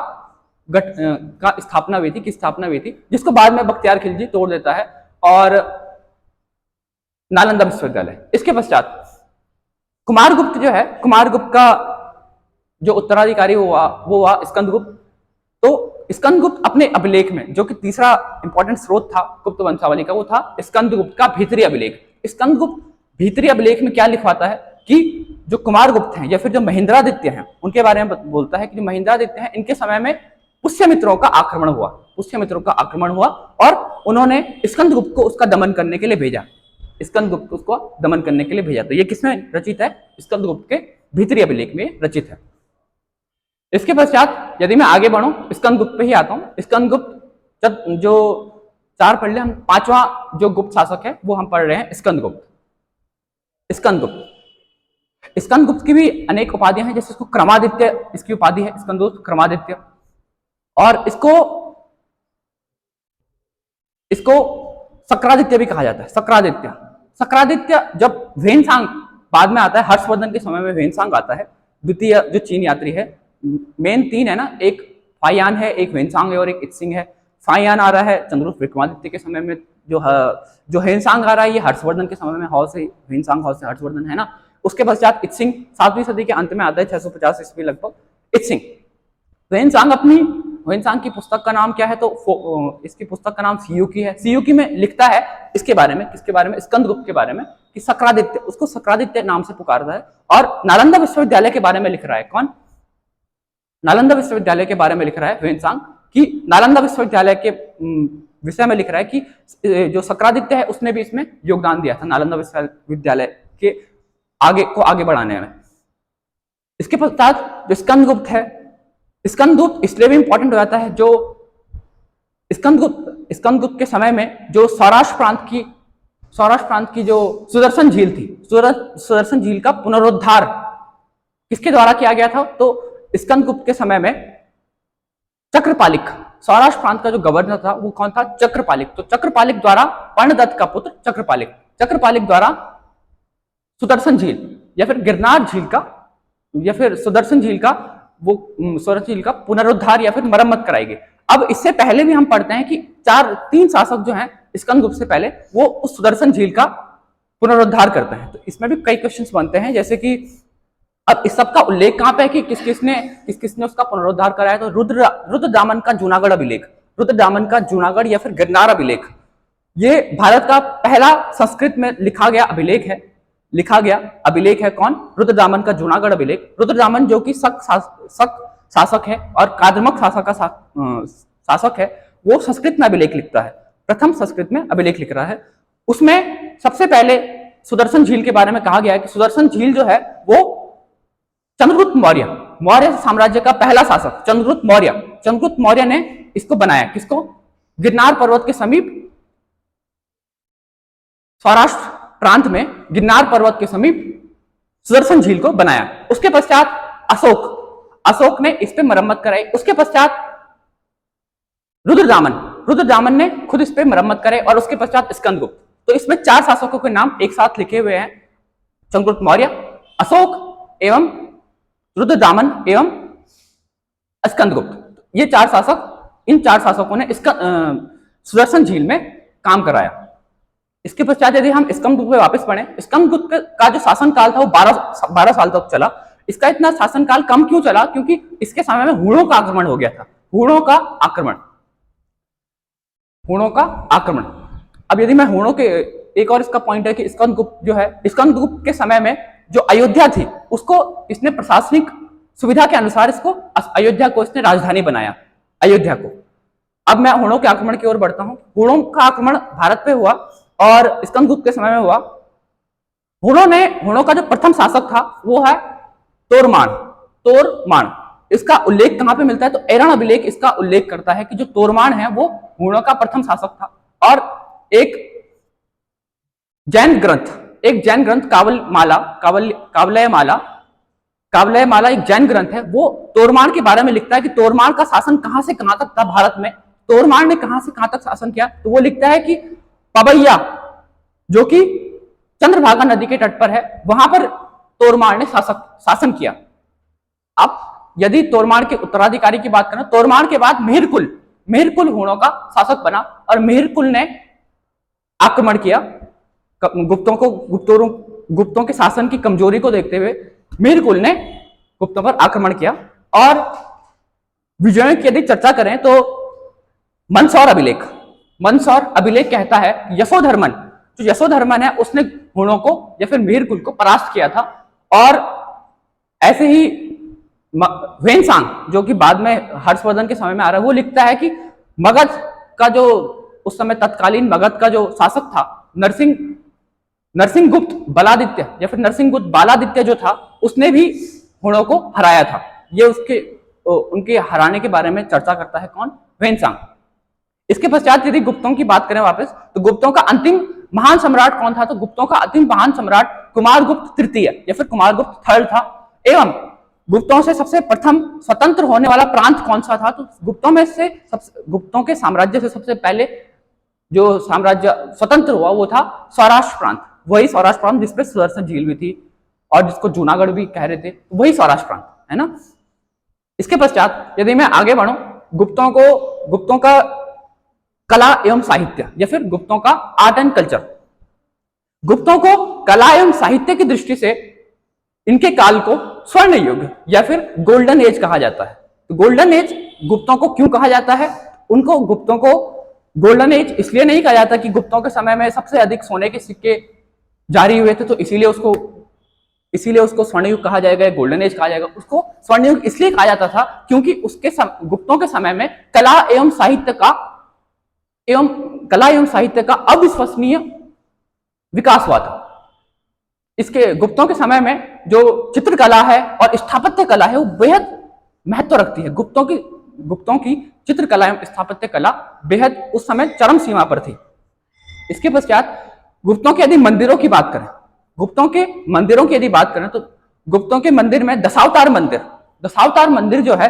स्थापना हुई थी, जिसको बाद में बख्तियार खिलजी तोड़ देता है, और नालंदा विश्वविद्यालय। इसके पश्चात कुमारगुप्त जो है, कुमारगुप्त का जो उत्तराधिकारी वो हुआ स्कंदगुप्त। तो स्कंदगुप्त अपने अभिलेख में, जो कि तीसरा इंपॉर्टेंट स्रोत था गुप्त वंशावली का, वो था स्कंदगुप्त का भीतरी अभिलेख। स्कंदगुप्त भीतरी अभिलेख में क्या लिखवाता है कि जो कुमारगुप्त हैं या फिर जो महेंद्रादित्य हैं उनके बारे में बोलता है कि जो महेंद्रादित्य हैं इनके समय में पुष्यमित्रों का आक्रमण हुआ और उन्होंने स्कंदगुप्त को उसका दमन करने के लिए भेजा। तो ये किसमें रचित है? स्कंदगुप्त के भीतरी अभिलेख में रचित है। इसके पश्चात यदि मैं आगे बढ़ूं, स्कंदगुप्त पे ही आता हूं। स्कंदगुप्त जो 4 पढ़ ले, हम 5वां जो गुप्त शासक है वो हम पढ़ रहे हैं स्कंदगुप्त की भी अनेक उपाधियां हैं, जैसे इसको क्रमादित्य इसकी उपाधि है, स्कंदगुप्त क्रमादित्य, और इसको सक्रादित्य भी कहा जाता है। सक्रादित्य, जब वेनसांग बाद में आता है, हर्षवर्धन के समय में वेनसांग आता है, द्वितीय जो चीन यात्री है। मेन तीन है ना, एक फाइयान है, एक वेनसांग है और एक इत्सिंग है। फाइयान आ रहा है चंद्रगुप्त विक्रमादित्य के समय में, जो वेनसांग आ रहा है ये हर्षवर्धन के समय में, हॉ से वेनसांग, हॉ से हर्षवर्धन, है ना। उसके पश्चात इत्सिंग 7वीं सदी के अंत में आता है, 650 ईस्वी लगभग, इत्सिंग। वेनसांग की पुस्तक का नाम क्या है, तो इसकी पुस्तक का नाम सियुकी है। सियुकी में लिखता है इसके बारे में, किसके बारे में, स्कंदगुप्त के बारे में, कि सक्रादित्य, उसको सक्रादित्य नाम से पुकारता है। और नालंदा विश्वविद्यालय के बारे में लिख रहा है। कौन? नालंदा विश्वविद्यालय के बारे में लिख रहा है वेनसांग, कि नालंदा विश्वविद्यालय के विषय में लिख रहा है कि जो सक्रादित्य है उसने भी इसमें योगदान दिया था, नालंदा विश्वविद्यालय के आगे बढ़ाने में। इसके पश्चात जो स्कंदगुप्त है, स्कंदगुप्त इसलिए भी इंपॉर्टेंट हो जाता है, जो स्कंदगुप्त के समय में जो सौराष्ट्र प्रांत की जो सुदर्शन झील थी, सुदर्शन झील का पुनरुद्धार किसके द्वारा किया गया था, तो स्कंदगुप्त के समय में चक्रपालिक, सौराष्ट्र प्रांत का जो गवर्नर था वो कौन था, चक्रपालिक। तो चक्रपालिक द्वारा, पर्णदत्त का पुत्र चक्रपालिक द्वारा सुदर्शन झील या फिर गिरनार झील का या फिर सुदर्शन झील का पुनरुद्धार या फिर मरम्मत कराई गई। अब इससे पहले भी हम पढ़ते हैं कि 3 शासक जो हैं स्कंदगुप्त से पहले, वो उस सुदर्शन झील का पुनरुद्धार करते हैं। तो इसमें भी कई क्वेश्चंस बनते हैं, जैसे कि अब इस सब का उल्लेख कहां पे है कि किस किसने उसका पुनरुद्धार कराया, तो रुद्रदामन का जूनागढ़ अभिलेख, रुद्रदामन का जूनागढ़ या फिर गिरनार अभिलेख, ये भारत का पहला संस्कृत में लिखा गया अभिलेख है। कौन? रुद्रदामन का जूनागढ़ अभिलेख। रुद्रदामन जो कि शक शासक है और कादम्मक शासक का शासक है, वो संस्कृत में अभिलेख लिखता है, प्रथम संस्कृत में अभिलेख लिख रहा है। उसमें सबसे पहले सुदर्शन झील के बारे में कहा गया है कि सुदर्शन झील जो है वो चंद्रगुप्त मौर्य साम्राज्य का पहला शासक चंद्रगुप्त मौर्य ने इसको बनाया। किसको? गिरनार पर्वत के समीप, सौराष्ट्र प्रांत में गिरनार पर्वत के समीप सुदर्शन झील को बनाया। उसके पश्चात अशोक ने इस पे मरम्मत कराई। उसके पश्चात रुद्रदामन ने खुद इस पे मरम्मत करे, और उसके पश्चात स्कंदगुप्त। तो इसमें 4 शासकों के नाम एक साथ लिखे हुए हैं, चंद्रगुप्त मौर्य, अशोक एवं रुद्रदामन एवं स्कंदगुप्त। ये 4 शासक, इन 4 शासकों ने इसका सुदर्शन झील में काम कराया। इसके पश्चात यदि हम स्कंदगुप्त पे वापस पढ़ें, स्कंदगुप्त का जो शासनकाल था वो 12 साल तक चला। इसका इतना शासनकाल कम क्यों चला? क्योंकि इसके समय में हूणों का आक्रमण हो गया था। हूणों का आक्रमण। अब यदि मैं हूणों के, एक और इसका पॉइंट है कि स्कंदगुप्त जो है, स्कंदगुप्त के समय में जो अयोध्या थी उसको इसने प्रशासनिक सुविधा के अनुसार अयोध्या को इसने राजधानी बनाया, अयोध्या को। अब मैं हूणों के आक्रमण की ओर बढ़ता हूं। हूणों का आक्रमण भारत पे हुआ और स्कंदगुप्त के समय में हुआ। हूणों का जो प्रथम शासक था वो है तोरमान। इसका उल्लेख कहां पे मिलता है? तो एरण अभिलेख इसका उल्लेख करता है कि जो तोरमान है वो हूणों का प्रथम शासक था। और एक जैन ग्रंथ कावलयमाला एक जैन ग्रंथ है, वो तोरमान के बारे में लिखता है कि तोरमान का शासन कहां से कहां तक था भारत में, तोरमान ने कहां से कहां तक शासन किया। तो वो लिखता है कि पबैया, जो कि चंद्रभागा नदी के तट पर है, वहां पर तोरमान ने शासन किया। अब यदि तोरमान के उत्तराधिकारी की बात करें, तोरमान के बाद मेहरकुल हूणों का शासक बना, और मेहरकुल ने आक्रमण किया गुप्तों के शासन की कमजोरी को देखते हुए मेहरकुल ने गुप्तों पर आक्रमण किया। और विजयों की यदि चर्चा करें तो मंदसौर अभिलेख कहता है यशोधर्मन है, उसने हूणों को या फिर मेहरकुल को परास्त किया था। और ऐसे ही वेनसांग, जो कि बाद में हर्षवर्धन के समय में आ रहा है, वो लिखता है कि मगध का जो उस समय तत्कालीन मगध का जो शासक था नरसिंहगुप्त बालादित्य या फिर नरसिंहगुप्त बालादित्य जो था, उसने भी हूणों को हराया था। ये उनके हराने के बारे में चर्चा करता है कौन? वेनसांग। इसके पश्चात यदि गुप्तों की बात करें वापस, तो गुप्तों का अंतिम महान सम्राट कौन था? तो गुप्तों का अंतिम महान सम्राट कुमारगुप्त तृतीय या फिर कुमारगुप्त थर्ड था। एवं गुप्तों से सबसे प्रथम स्वतंत्र होने वाला प्रांत कौन सा था? तो गुप्तों के साम्राज्य से सबसे पहले जो साम्राज्य स्वतंत्र हुआ वो था सौराष्ट्र प्रांत। वही सौराष्ट्र प्रांत जिसपे सुदर्शन झील भी थी और जिसको जूनागढ़ भी कह रहे थे, वही सौराष्ट्र प्रांत है ना। इसके पश्चात यदि मैं आगे बढ़ूं, गुप्तों का कला एवं साहित्य या फिर गुप्तों का आर्ट एंड कल्चर। गुप्तों को कला एवं साहित्य की दृष्टि से इनके काल को स्वर्ण युग या फिर गोल्डन एज कहा जाता है। तो गोल्डन एज गुप्तों को क्यों कहा जाता है? उनको गुप्तों को गोल्डन एज इसलिए नहीं कहा जाता कि गुप्तों के समय में सबसे अधिक सोने के सिक्के जारी हुए थे, तो इसीलिए उसको स्वर्ण युग कहा जाएगा, गोल्डन एज कहा जाएगा। उसको स्वर्ण युग इसलिए कहा जाता था क्योंकि गुप्तों के समय में कला एवं साहित्य का अविश्वसनीय विकास हुआ था। इसके गुप्तों के समय में जो चित्रकला है और स्थापत्य कला है वो बेहद महत्व रखती है। गुप्तों की चित्रकला एवं स्थापत्य कला बेहद उस समय चरम सीमा पर थी। इसके पश्चात गुप्तों के यदि मंदिरों की बात करें, तो गुप्तों के मंदिर में दशावतार मंदिर जो है,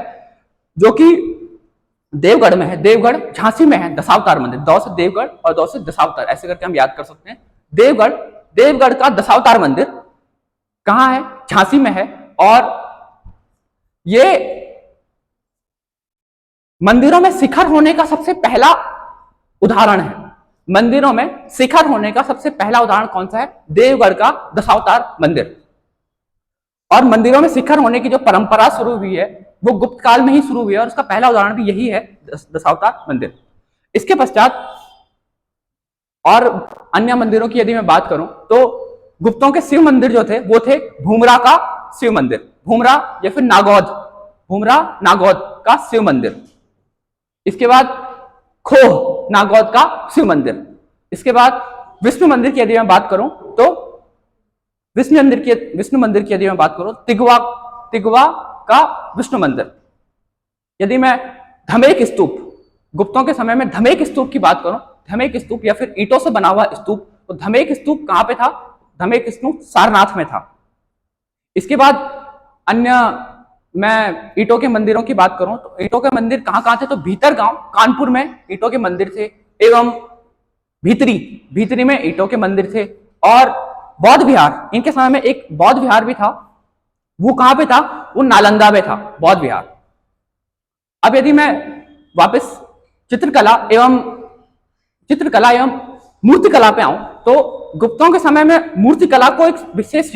जो कि देवगढ़ में है, देवगढ़ झांसी में है दशावतार मंदिर। दौ से देवगढ़ और दौ से दशावतार, ऐसे करके हम याद कर सकते हैं। देवगढ़ का दशावतार मंदिर कहां है? झांसी में है। और ये मंदिरों में शिखर होने का सबसे पहला उदाहरण है। मंदिरों में शिखर होने का सबसे पहला उदाहरण कौन सा है? देवगढ़ का दशावतार मंदिर। और मंदिरों में शिखर होने की जो परंपरा शुरू हुई है वो गुप्त काल में ही शुरू हुई है और उसका पहला उदाहरण भी यही है, दशावतार मंदिर। इसके पश्चात और अन्य मंदिरों की यदि मैं बात करूं तो गुप्तों के शिव मंदिर जो थे वो थे भूमरा का शिव मंदिर, भूमरा या फिर नागौद का शिव मंदिर। इसके बाद खोह नागौद का शिव मंदिर। इसके बाद विष्णु मंदिर की यदि मैं बात करूं तो विष्णु मंदिर की यदि मैं बात करूं, तिगवा का विष्णु मंदिर। यदि मैं धमेक स्तूप, गुप्तों के समय में धमेक स्तूप की बात करूं, धमेक स्तूप या फिर ईंटों से बना हुआ स्तूप, तो धमेक स्तूप कहां पे था? धमेक स्तूप सारनाथ में था। इसके बाद अन्य मैं ईंटों के मंदिरों की बात करूं तो ईंटों के मंदिर कहां थे? तो भीतर गांव कानपुर में ईंटों के मंदिर थे, एवं भीतरी में ईंटों के मंदिर थे। और बौद्ध विहार, इनके समय में एक बौद्ध विहार भी था, वो कहां पे था? वो नालंदा में था बौद्ध विहार। अब यदि मैं वापस चित्रकला एवं मूर्तिकला पे आऊं तो गुप्तों के समय में मूर्तिकला को एक विशेष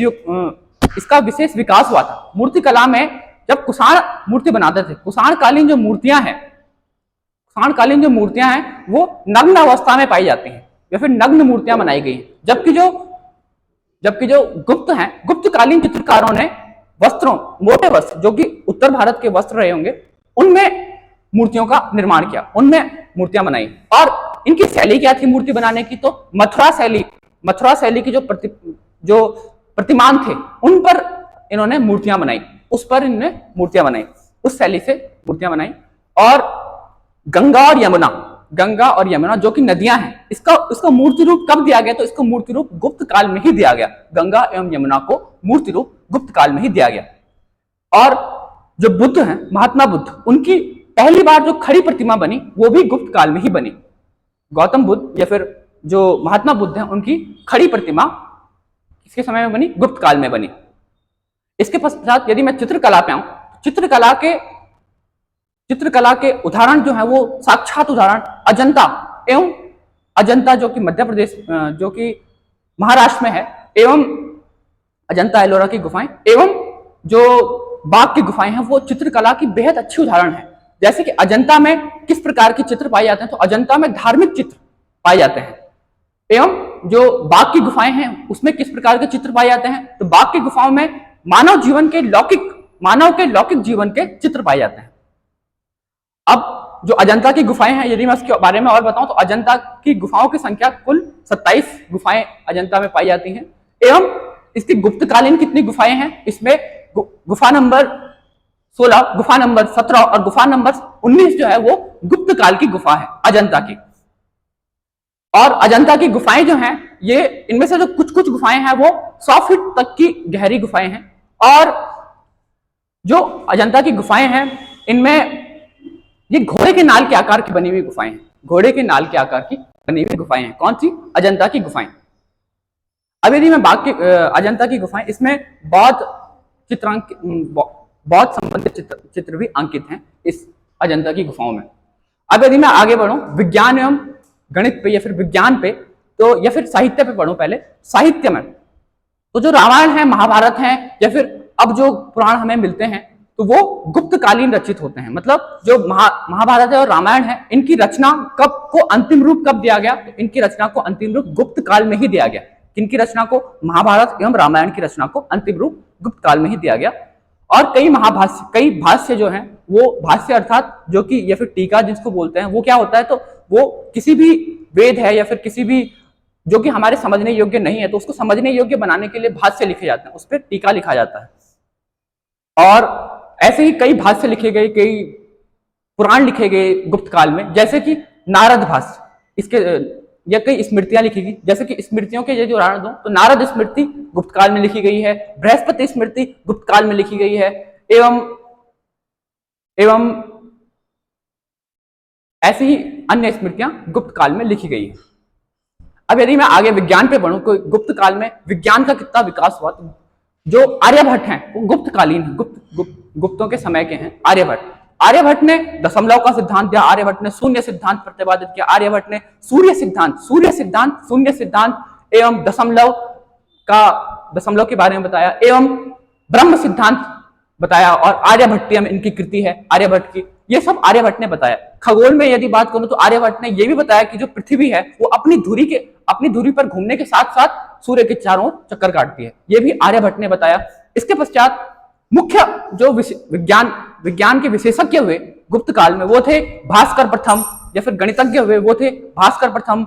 इसका विशेष विकास हुआ था। मूर्तिकला में जब कुषाण मूर्ति बनाते थे, कुषाणकालीन जो मूर्तियां हैं वो नग्न अवस्था में पाई जाती हैं या फिर नग्न मूर्तियां बनाई गई हैं। जबकि जो गुप्तकालीन चित्रकारों ने मोटे वस्त्र जो कि उत्तर भारत के वस्त्र रहे होंगे, उनमें मूर्तियों का निर्माण किया, उनमें मूर्तियां बनाई। और इनकी शैली क्या थी मूर्ति बनाने की? तो मथुरा शैली की जो प्रतिमान थे उन पर इन्होंने मूर्तियां बनाई, उस शैली से मूर्तियां बनाई। और गंगा और यमुना जो कि नदियां हैं, इसका मूर्ति रूप कब दिया गया? तो इसको मूर्ति रूप गुप्त काल में ही दिया गया। गंगा एवं यमुना को मूर्ति रूप गुप्त काल में ही दिया गया। और जो बुद्ध हैं, महात्मा बुद्ध, उनकी पहली बार जो खड़ी प्रतिमा बनी वो भी गुप्त काल में ही बनी। गौतम बुद्ध या फिर जो महात्मा बुद्ध हैं उनकी खड़ी प्रतिमा किसके समय में बनी? गुप्त काल में बनी। इसके पश्चात यदि मैं चित्रकला पे आऊं, चित्रकला के उदाहरण जो है वो साक्षात उदाहरण अजंता जो कि मध्य प्रदेश, जो कि महाराष्ट्र में है, एवं अजंता एलोरा की गुफाएं एवं जो बाघ की गुफाएं हैं वो चित्रकला की बेहद अच्छी उदाहरण है। जैसे कि अजंता में किस प्रकार के चित्र पाए जाते हैं? तो अजंता में धार्मिक चित्र पाए जाते हैं। एवं जो बाघ की गुफाएं हैं उसमें किस प्रकार के चित्र पाए जाते हैं? तो बाघ की गुफाओं में मानव के लौकिक जीवन के चित्र पाए जाते हैं। अब जो अजंता की गुफाएं हैं, यदि मैं उसके बारे में और बताऊं तो अजंता की गुफाओं की संख्या कुल 27 गुफाएं अजंता में पाई जाती हैं। एवं इसकी गुप्तकालीन कितनी गुफाएं हैं? इसमें गुफा नंबर 16, गुफा नंबर 17 और गुफा नंबर 19 जो है वो गुप्त काल की गुफा है अजंता की। और अजंता की गुफाएं जो हैं, ये इनमें से जो कुछ गुफाएं हैं वो 100 फीट तक की गहरी गुफाएं हैं। और जो अजंता की गुफाएं हैं इनमें ये घोड़े के नाल के आकार की बनी हुई गुफाएं हैं, घोड़े के नाल के आकार की बनी हुई गुफाएं हैं। कौन सी? अजंता की गुफाएं। अब यदि मैं बाकी अजंता की गुफाएं, इसमें बौद्ध चित्रांक बौद्ध संबंधित चित्र भी अंकित हैं इस अजंता की गुफाओं में। अब यदि मैं आगे बढ़ूं विज्ञान एवं गणित पे या फिर विज्ञान पे, तो या फिर साहित्य पे पढ़ूं पहले। साहित्य में तो जो रामायण है, महाभारत है, या फिर अब जो पुराण हमें मिलते हैं तो वो गुप्तकालीन रचित होते हैं। मतलब जो महाभारत है और रामायण है, इनकी रचना को अंतिम रूप कब दिया गया? तो इनकी रचना को अंतिम रूप गुप्त काल में ही दिया गया। किनकी रचना को? महाभारत एवं रामायण की रचना को अंतिम रूप गुप्त काल में ही दिया गया। और कई भाष्य जो हैं, वो भाष्य अर्थात जो कि या फिर टीका जिसको बोलते हैं, वो क्या होता है? तो वो किसी भी वेद है या फिर किसी भी जो कि हमारे समझने योग्य नहीं है, तो उसको समझने योग्य बनाने के लिए भाष्य लिखे जाते हैं, उस पर टीका लिखा जाता है। और ऐसे ही कई भाष्य लिखे गए, कई पुराण लिखे गए गुप्त काल में, जैसे कि नारद भाष्य, इसके या कई स्मृतियां लिखी गई। जैसे कि स्मृतियों के यदि उदाहरण दूं तो नारद स्मृति गुप्त काल में लिखी गई है, बृहस्पति स्मृति गुप्त काल में लिखी गई है, एवं ऐसी ही अन्य स्मृतियां गुप्त काल में लिखी गई है। अब यदि मैं आगे विज्ञान पे बढ़ूं, कोई गुप्त काल में विज्ञान का कितना विकास हुआ, तो जो आर्यभट्ट हैं वो गुप्तकालीन है, गुप्तों के समय के हैं। आर्यभट्ट ने दशमलव का सिद्धांत दिया, आर्यभट्ट ने शून्य सिद्धांत प्रतिपादित किया, आर्यभट्ट ने सूर्य सिद्धांत, शून्य सिद्धांत एवं दशमलव के बारे में बताया, एवं ब्रह्म सिद्धांत बताया। और आर्यभट्टियम इनकी कृति है आर्यभट्ट की, ये सब आर्यभट्ट ने बताया। खगोल में यदि बात करूं तो आर्यभट्ट ने यह भी बताया कि जो पृथ्वी है वो अपनी धुरी पर घूमने के साथ साथ सूर्य के चारों चक्कर काटती है, ये भी आर्यभट्ट ने बताया। इसके पश्चात मुख्य जो विज्ञान के विशेषज्ञ हुए गुप्त काल में, वो थे भास्कर प्रथम, या फिर गणितज्ञ हुए वो थे भास्कर प्रथम,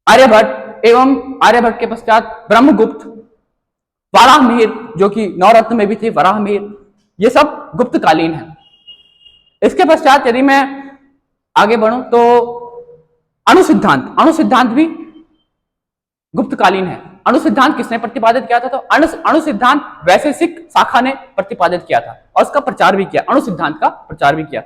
आर्यभट्ट, एवं आर्यभट्ट के पश्चात ब्रह्मगुप्त, वराहमिहिर जो कि नवरत्न में भी थे, वराहमिहिर, ये सब गुप्तकालीन है। इसके पश्चात यदि मैं आगे बढ़ूं तो अणुसिद्धांत भी गुप्तकालीन है। अणुसिद्धांत किसने प्रतिपादित किया था? तो अणुसिद्धांत वैशेषिक शाखा ने प्रतिपादित किया था और उसका प्रचार भी किया, अणुसिद्धांत का प्रचार भी किया।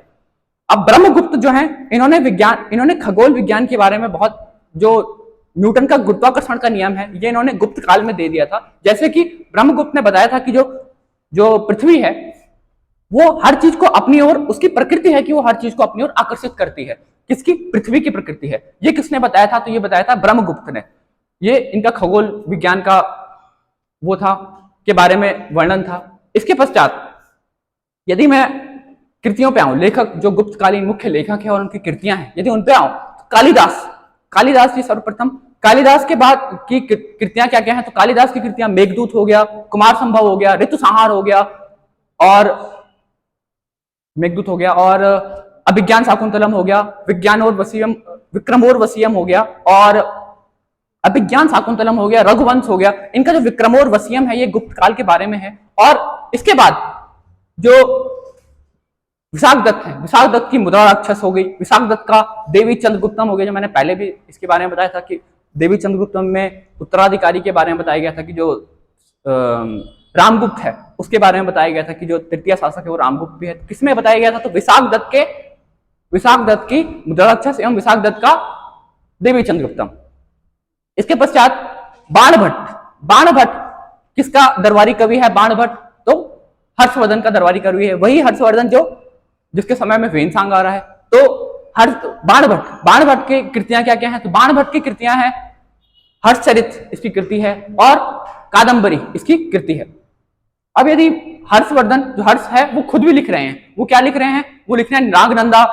अब ब्रह्मगुप्त जो है, इन्होंने खगोल विज्ञान के बारे में बहुत, जो न्यूटन का गुरुत्वाकर्षण का नियम है, ये इन्होंने गुप्त काल में दे दिया था। जैसे कि ब्रह्मगुप्त ने बताया था कि जो पृथ्वी है वो हर चीज को अपनी ओर, उसकी प्रकृति है कि वो हर चीज को अपनी ओर आकर्षित करती है। किसकी? पृथ्वी की प्रकृति है। ये किसने बताया था? तो ये बताया था ब्रह्मगुप्त ने। ये इनका खगोल विज्ञान का वो था, के बारे में वर्णन था। इसके पश्चात यदि मैं कृतियों पे आऊं, लेखक जो गुप्तकालीन मुख्य लेखक है और उनकी कृतियां हैं, यदि उन पे आऊं तो कालिदास जी सर्वप्रथम। कालिदास के बाद की कृतियां क्या क्या हैं? तो कालिदास की कृतियां मेघदूत हो गया, कुमार संभव हो गया, ऋतुसंहार हो गया, और मेघदूत हो गया, और अभिज्ञान शाकुंतलम हो गया, विक्रमोर्वशीयम हो गया, और अभिज्ञान शाकुंतलम हो गया, रघुवंश हो गया। इनका जो विक्रमोर्वशीयम है ये गुप्त काल के बारे में है। और इसके बाद जो विशाखदत्त है, विशाखदत्त की मुद्रा राक्षस हो गई, विशाखदत्त का देवी चंद्रगुप्तम हो गया, जो मैंने पहले भी इसके बारे में बताया था कि देवी चंद्रगुप्तम में उत्तराधिकारी के बारे में बताया गया था कि जो रामगुप्त है उसके बारे में बताया गया था कि जो तृतीय शासक है वो रामगुप्त भी है। किसमें बताया गया था? तो विशाखदत्त की मुद्रा राक्षस एवं विशाखदत्त का देवी चंद्रगुप्तम। इसके पश्चात बाणभट्ट किसका दरबारी कवि है? बाणभट्ट तो हर्षवर्धन का दरबारी कवि है, वही हर्षवर्धन जिसके समय में वेनसांग आ रहा है। तो बाणभट्ट की कृतियां क्या क्या हैं? तो बाणभट्ट की कृतियां हैं हर्षचरित इसकी कृति है, और कादंबरी इसकी कृति है। अब यदि हर्षवर्धन, जो हर्ष है, वो खुद भी लिख रहे हैं, वो क्या लिख रहे हैं? वो लिख रहे हैं नागनंदा,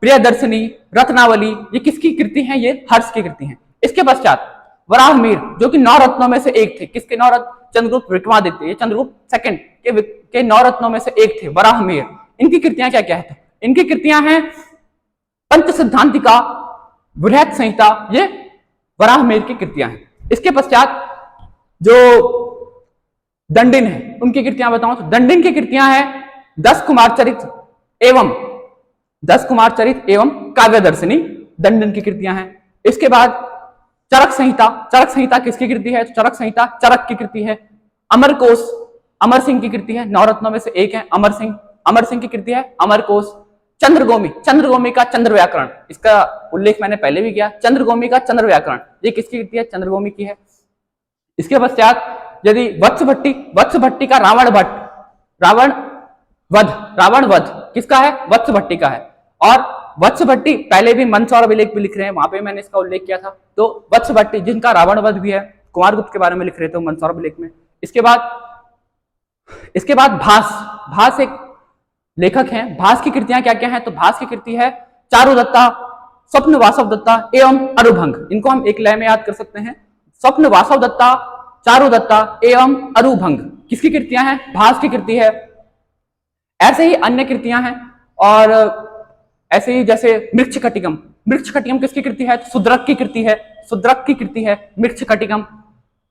प्रियदर्शनी, रत्नावली, ये किसकी कृति हैं? ये हर्ष की कृति हैं। इसके पश्चात वराहमिहिर जो कि 9 रत्नों में से एक थे। किसके 9 रत्न? चंद्रगुप्त विक्रमादित्य, चंद्रगुप्त सेकंड के 9 रत्नों में से एक थे वराहमिहिर। इनकी कृतियां क्या क्या है? इनकी कृतियां हैं पंच सिद्धांतिका, बृहत संहिता, ये वराहमिहिर की कृतियां हैं। इसके पश्चात जो दंडिन है उनकी कृतियां बताऊं तो दंडिन की कृतियां हैं 10 कुमार चरित एवं काव्यदर्शनी, दंडिन की कृतियां हैं। इसके बाद चरक संहिता किसकी कृति है? तो चरक संहिता चरक की कृति है। अमरकोश अमर सिंह की कृति है, 9 रत्नों में से एक है अमर सिंह की कृति है अमरकोश। चंद्रगोमी का चंद्र व्याकरण, इसका उल्लेख मैंने पहले भी किया। चंद्रगोमी का चंद्र व्याकरण, ये किसकी कृति है? चंद्रगोमी की है। इसके पश्चात यदि वत्स भट्टी का रावण वध किसका है? वत्स भट्टी का है। और वत्स भट्टी पहले भी मंच और अभिलेख भी लिख रहे हैं, वहां पे मैंने इसका उल्लेख किया था। तो वत्स भट्टी जिनका रावण वध भी है, कुमारगुप्त के बारे में लिख रहे थे मंच और अभिलेख में। इसके बाद भास एक लेखक हैं। भास की कृतियां क्या क्या हैं? तो भास की कृति है चारुदत्ता, स्वप्न वासव दत्ता एवं अरुभंग। इनको हम एक लय में याद कर सकते हैं। स्वप्न वासव दत्ता, चारुदत्ता एवं अरुभंग किसकी कृतियां हैं? भास की कृति है। ऐसे ही अन्य कृतियां हैं, और ऐसे ही जैसे मृच्छकटिकम किसकी कृति है? सुद्रक की कृति है मृच्छकटिकम।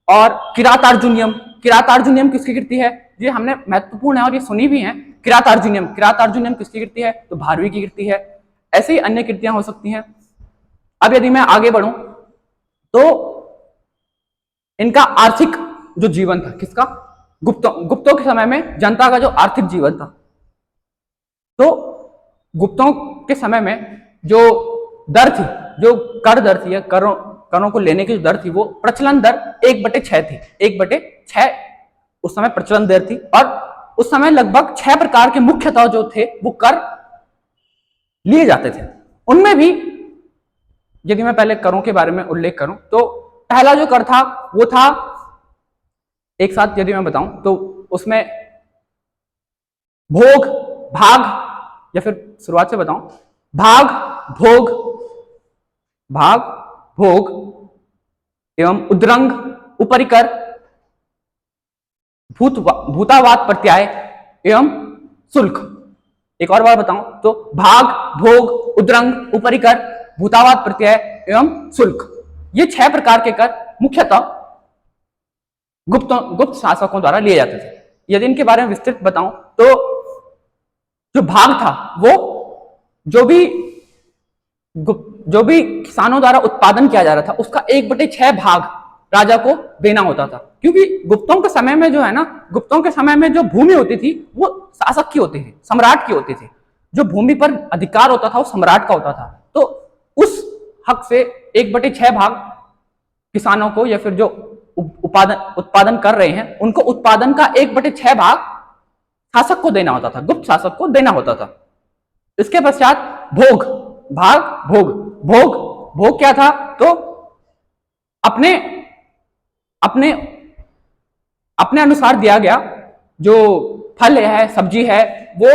और किरातार्जुनियम किसकी कृति है? ये हमने महत्वपूर्ण है और ये सुनी भी है। किरातार्जुनियम किसकी कृति है? तो भारवी की कृति है। ऐसे ही अन्य कृतियां हो सकती हैं। अब यदि मैं आगे बढ़ूं तो इनका आर्थिक जो जीवन था किसका? गुप्तों के समय में जनता का जो आर्थिक जीवन था, तो गुप्तों के समय में जो दर थी, जो कर दर थी या करों को लेने की जो दर थी, वो प्रचलन दर 1/6 थी। 1/6 उस समय प्रचलन दर थी। और उस समय लगभग 6 प्रकार के मुख्यतः जो थे वो कर लिए जाते थे। उनमें भी यदि मैं पहले करों के बारे में उल्लेख करूं तो पहला जो कर था वो था, एक साथ यदि मैं बताऊं तो उसमें भोग, भाग, या फिर शुरुआत से बताऊं, भाग, भोग एवं उद्रंग, उपरिकर, भूतावाद प्रत्यय एवं शुल्क। एक और बार बताऊं तो भाग, भोग, उद्रंग, उपरिकर, भूतावाद प्रत्यय एवं शुल्क, ये 6 प्रकार के कर मुख्यतः गुप्त शासकों द्वारा लिए जाते थे। यदि इनके बारे में विस्तृत बताऊं तो जो भाग था वो जो भी किसानों द्वारा उत्पादन किया जा रहा था उसका 1/6 भाग राजा को देना होता था। क्योंकि गुप्तों के समय में जो है ना, गुप्तों के समय में जो भूमि होती थी वो शासक की होती थी, सम्राट की होती थी। जो भूमि पर अधिकार होता था वो सम्राट का होता था। तो उस हक से 1/6 भाग किसानों को, या फिर जो उत्पादन कर रहे हैं उनको उत्पादन का 1/6 भाग शासक को देना होता था, गुप्त शासक को देना होता था। इसके पश्चात भोग क्या था? तो अपने अनुसार दिया गया जो फल है, सब्जी है, वो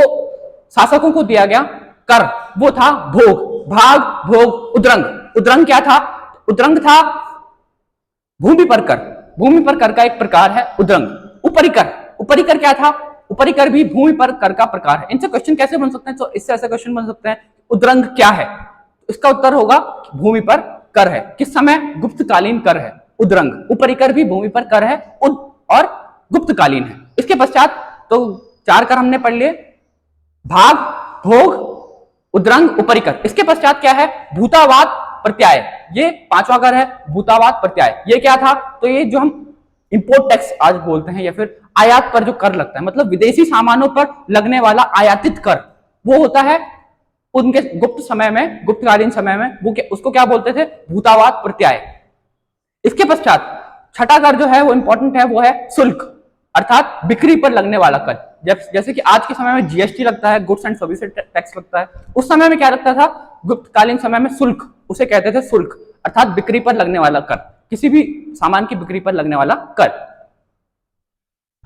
शासकों को दिया गया कर, वो था भोग। भाग, भोग, उद्रंग क्या था? उद्रंग था भूमि पर कर का एक प्रकार है उद्रंग। उपरिकर क्या था? उपरिकर भी भूमि पर कर का प्रकार है। इनसे क्वेश्चन कैसे बन सकते हैं? तो इससे ऐसे क्वेश्चन बन सकते हैं, उद्रंग क्या है? इसका उत्तर होगा भूमि पर कर है। किस समय? गुप्तकालीन कर है उद्रंग। उपरिकर भी भूमि पर कर है और गुप्तकालीन है। इसके पश्चात तो 4 कर हमने पढ़ लिए, भाग, भोग, उद्रंग, उपरिकर। इसके पश्चात क्या है? भूतावाद प्रत्यय, ये 5वां कर है भूतावाद प्रत्यय। ये क्या था? तो ये जो हम इंपोर्ट टैक्स आज बोलते हैं, या फिर आयात पर जो कर लगता है, मतलब विदेशी सामानों पर लगने वाला आयातित कर, वो होता है उनके गुप्तकालीन समय में वो उसको क्या बोलते थे? भूतावाद प्रत्यय। इसके पश्चात 6ठा कर जो है वो इंपॉर्टेंट है, वो है शुल्क, अर्थात बिक्री पर लगने वाला कर। जैसे कि आज के समय में जीएसटी लगता है, गुड्स एंड सर्विस टैक्स लगता है, उस समय में क्या लगता था? गुप्तकालीन समय में शुल्क, उसे कहते थे शुल्क, अर्थात बिक्री पर लगने वाला कर, किसी भी सामान की बिक्री पर लगने वाला कर।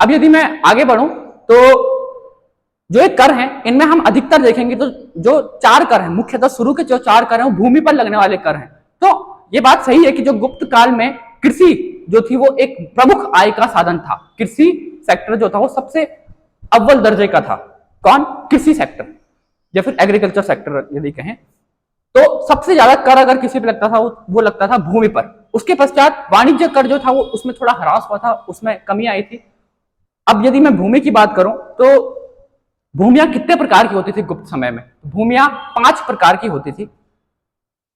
अब यदि मैं आगे बढ़ूं तो जो एक कर हैं इनमें हम अधिकतर देखेंगे तो जो 4 कर हैं, मुख्यतः शुरू के जो 4 कर हैं वो भूमि पर लगने वाले कर हैं। तो ये बात सही है कि जो गुप्त काल में कृषि जो थी वो एक प्रमुख आय का साधन था। कृषि सेक्टर जो था वो सबसे अव्वल दर्जे का था। कौन? कृषि सेक्टर या फिर एग्रीकल्चर सेक्टर यदि कहें तो सबसे ज्यादा कर अगर किसी पे लगता था वो लगता था भूमि पर। उसके पश्चात वाणिज्य कर जो था वो उसमें थोड़ा ह्रास हुआ था, उसमें कमी आई थी। अब यदि मैं भूमि की बात करूं तो भूमियां कितने प्रकार की होती थी गुप्त समय में? भूमियां 5 प्रकार की होती थी।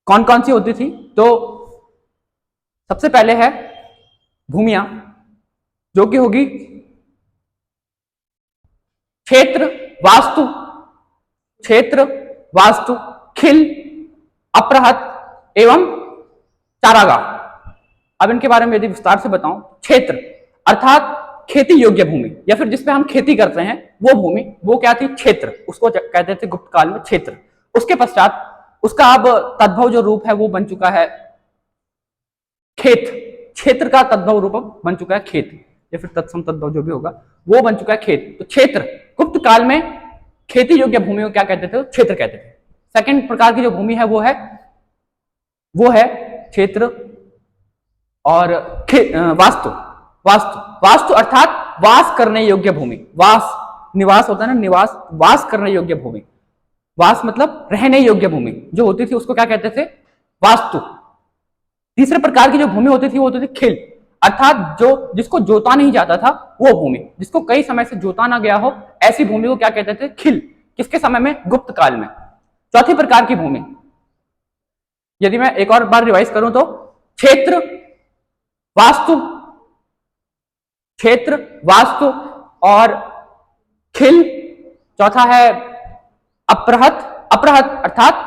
कौन कौन सी होती थी? तो सबसे पहले है भूमियां जो कि होगी क्षेत्र, वास्तु, खिल, अपरहत एवं चारागाह। अब इनके बारे में यदि विस्तार से बताऊं, क्षेत्र अर्थात खेती योग्य भूमि या फिर जिसपे हम खेती करते हैं वो भूमि, वो क्या थी? क्षेत्र, उसको कहते थे गुप्त काल में क्षेत्र। उसके पश्चात उसका अब तद्भव जो रूप है वो बन चुका है खेत। क्षेत्र का तद्भव रूप बन चुका है खेत, या फिर तत्सम तद्भव जो भी होगा वो बन चुका है खेत। तो क्षेत्र, गुप्त काल में खेती योग्य भूमि को क्या कहते थे? क्षेत्र कहते थे। सेकंड प्रकार की जो भूमि है वो है क्षेत्र और वास्तु। वास्तु अर्थात वास करने योग्य भूमि। निवास होता है ना, निवास, वास करने योग्य भूमि। वास मतलब रहने योग्य भूमि जो होती थी उसको क्या कहते थे? वास्तु। तीसरे प्रकार की जो भूमि होती थी वो होती थी खिल, अर्थात जिसको जोता नहीं जाता था वो भूमि, जिसको कई समय से जोता ना गया हो, ऐसी भूमि को क्या कहते थे? खिल। किसके समय में? गुप्त काल में। चौथी प्रकार की भूमि, यदि मैं एक और बार रिवाइज करूं तो क्षेत्र, वास्तु और खिल। चौथा है अपरहत अर्थात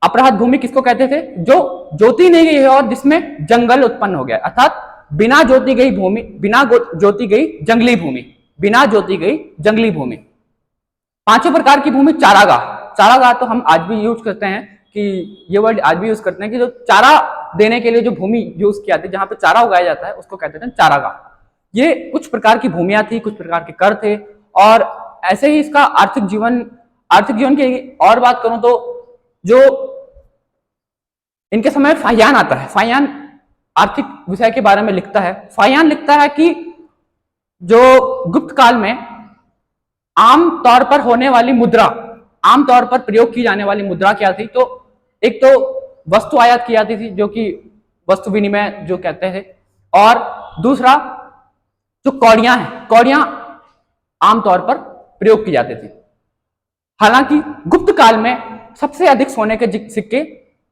अपरहत भूमि किसको कहते थे? जो जोती नहीं गई है और जिसमें जंगल उत्पन्न हो गया, अर्थात बिना जोती गई भूमि, बिना जोती गई जंगली भूमि। पांचवें प्रकार की भूमि चारागाह तो हम आज भी यूज करते हैं कि ये वर्ड आज भी यूज करते हैं कि जो चारा देने के लिए जो भूमि यूज की जाती है, जहां पे चारा उगाया जाता है, उसको कहते थे चारागाह। ये कुछ प्रकार की भूमियां थी, कुछ प्रकार के कर थे। और ऐसे ही इसका आर्थिक जीवन की और बात करूं तो जो इनके समय फाहियान आता है, फाहियान आर्थिक विषय के बारे में लिखता है। फाहियान लिखता है कि जो गुप्त काल में आम तौर पर होने वाली मुद्रा, आम तौर पर प्रयोग की जाने वाली मुद्रा क्या थी? तो एक तो वस्तु आयात की जाती थी जो कि वस्तु विनिमय जो कहते हैं, और दूसरा जो कौड़ियां आमतौर पर प्रयोग की जाती थी। हालांकि गुप्त काल में सबसे अधिक सोने के सिक्के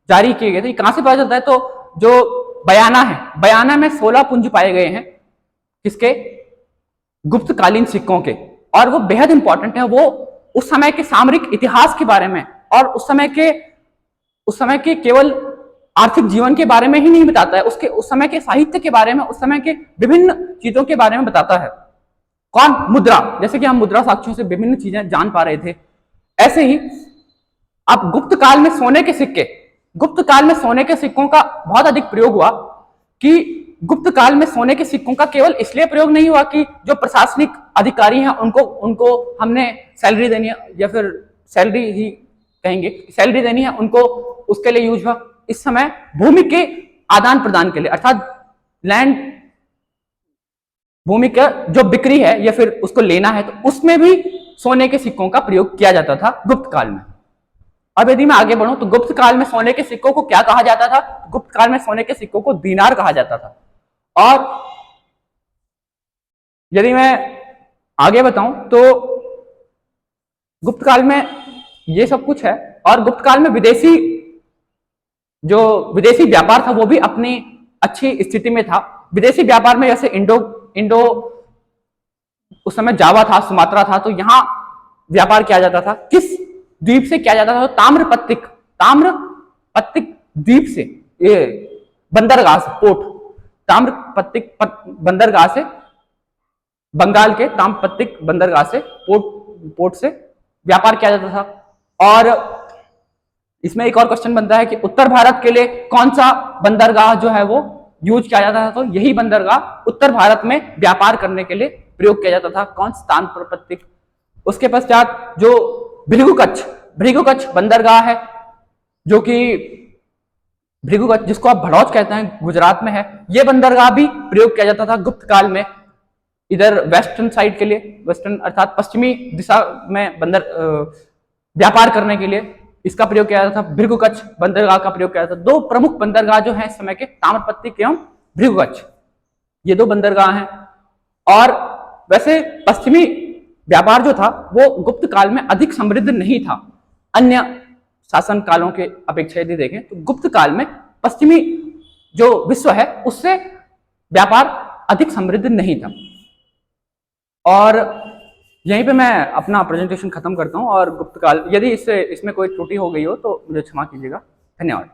जारी किए गए थे। कहां से पता चलता है? तो जो बयाना में 16 पुंज पाए गए हैं, किसके? गुप्त कालीन सिक्कों के। और वो बेहद इंपॉर्टेंट है। वो उस समय के सामरिक इतिहास के बारे में और उस समय के केवल आर्थिक जीवन के बारे में ही नहीं बताता है, उस समय के साहित्य के बारे में, उस समय के विभिन्न चीजों के बारे में बताता है। कौन? मुद्रा। जैसे कि हम मुद्रा साक्ष्यों से विभिन्न चीजें जान पा रहे थे, ऐसे ही अब गुप्त काल में सोने के सिक्कों का बहुत अधिक प्रयोग हुआ। कि गुप्त काल में सोने के सिक्कों का केवल इसलिए प्रयोग नहीं हुआ कि जो प्रशासनिक अधिकारी हैं उनको हमने सैलरी देनी है, या फिर सैलरी ही कहेंगे, सैलरी देनी है उनको, उसके लिए यूज हुआ। इस समय भूमि के आदान प्रदान के लिए, अर्थात लैंड, भूमि का जो बिक्री है या फिर उसको लेना है, तो उसमें भी सोने के सिक्कों का प्रयोग किया जाता था गुप्त काल में। अब यदि मैं आगे बढ़ूं तो गुप्त काल में सोने के सिक्कों को क्या कहा जाता था? गुप्त काल में सोने के सिक्कों को दीनार कहा जाता था। और यदि मैं आगे बताऊं तो गुप्त काल में ये सब कुछ है। और गुप्त काल में विदेशी व्यापार था वो भी अपनी अच्छी स्थिति में था। विदेशी व्यापार में जैसे इंडो उस समय जावा था, सुमात्रा था, तो यहां व्यापार किया जाता था। किस द्वीप से किया जाता था? तो ताम्रपत्तिक द्वीप से, ये बंदरगाह से, ताम्रपत्तिक बंदरगाह से, बंगाल के ताम्रपत्तिक बंदरगाह से, पोर्ट से व्यापार किया जाता था। और इसमें एक और क्वेश्चन बनता है कि उत्तर भारत के लिए कौन सा बंदरगाह जो है वो यूज किया जाता था? तो यही बंदरगाह उत्तर भारत में व्यापार करने के लिए प्रयोग किया जाता था। कौन सा? ताम्रपत्तिक। उसके पश्चात जो भृगुकच्छ बंदरगाह है, जो कि भृगुकच्छ जिसको आप भड़ौच कहते हैं, गुजरात में है। यह बंदरगाह भी प्रयोग किया जाता था गुप्त काल में, इधर वेस्टर्न साइड के लिए, वेस्टर्न अर्थात पश्चिमी दिशा में व्यापार करने के लिए इसका प्रयोग किया जाता था। भृगुकच्छ बंदरगाह का प्रयोग किया जाता था। दो प्रमुख बंदरगाह जो हैं इस समय के, ताम्रपत्तिक एवं भृगुकच्छ, ये दो बंदरगाह हैं। और वैसे पश्चिमी व्यापार जो था वो गुप्त काल में अधिक समृद्ध नहीं था। अन्य शासन कालों के अपेक्षा यदि देखें तो गुप्त काल में पश्चिमी जो विश्व है उससे व्यापार अधिक समृद्ध नहीं था। और यहीं पे मैं अपना प्रेजेंटेशन खत्म करता हूं। और गुप्त काल, यदि इसमें कोई त्रुटि हो गई हो तो मुझे क्षमा कीजिएगा। धन्यवाद।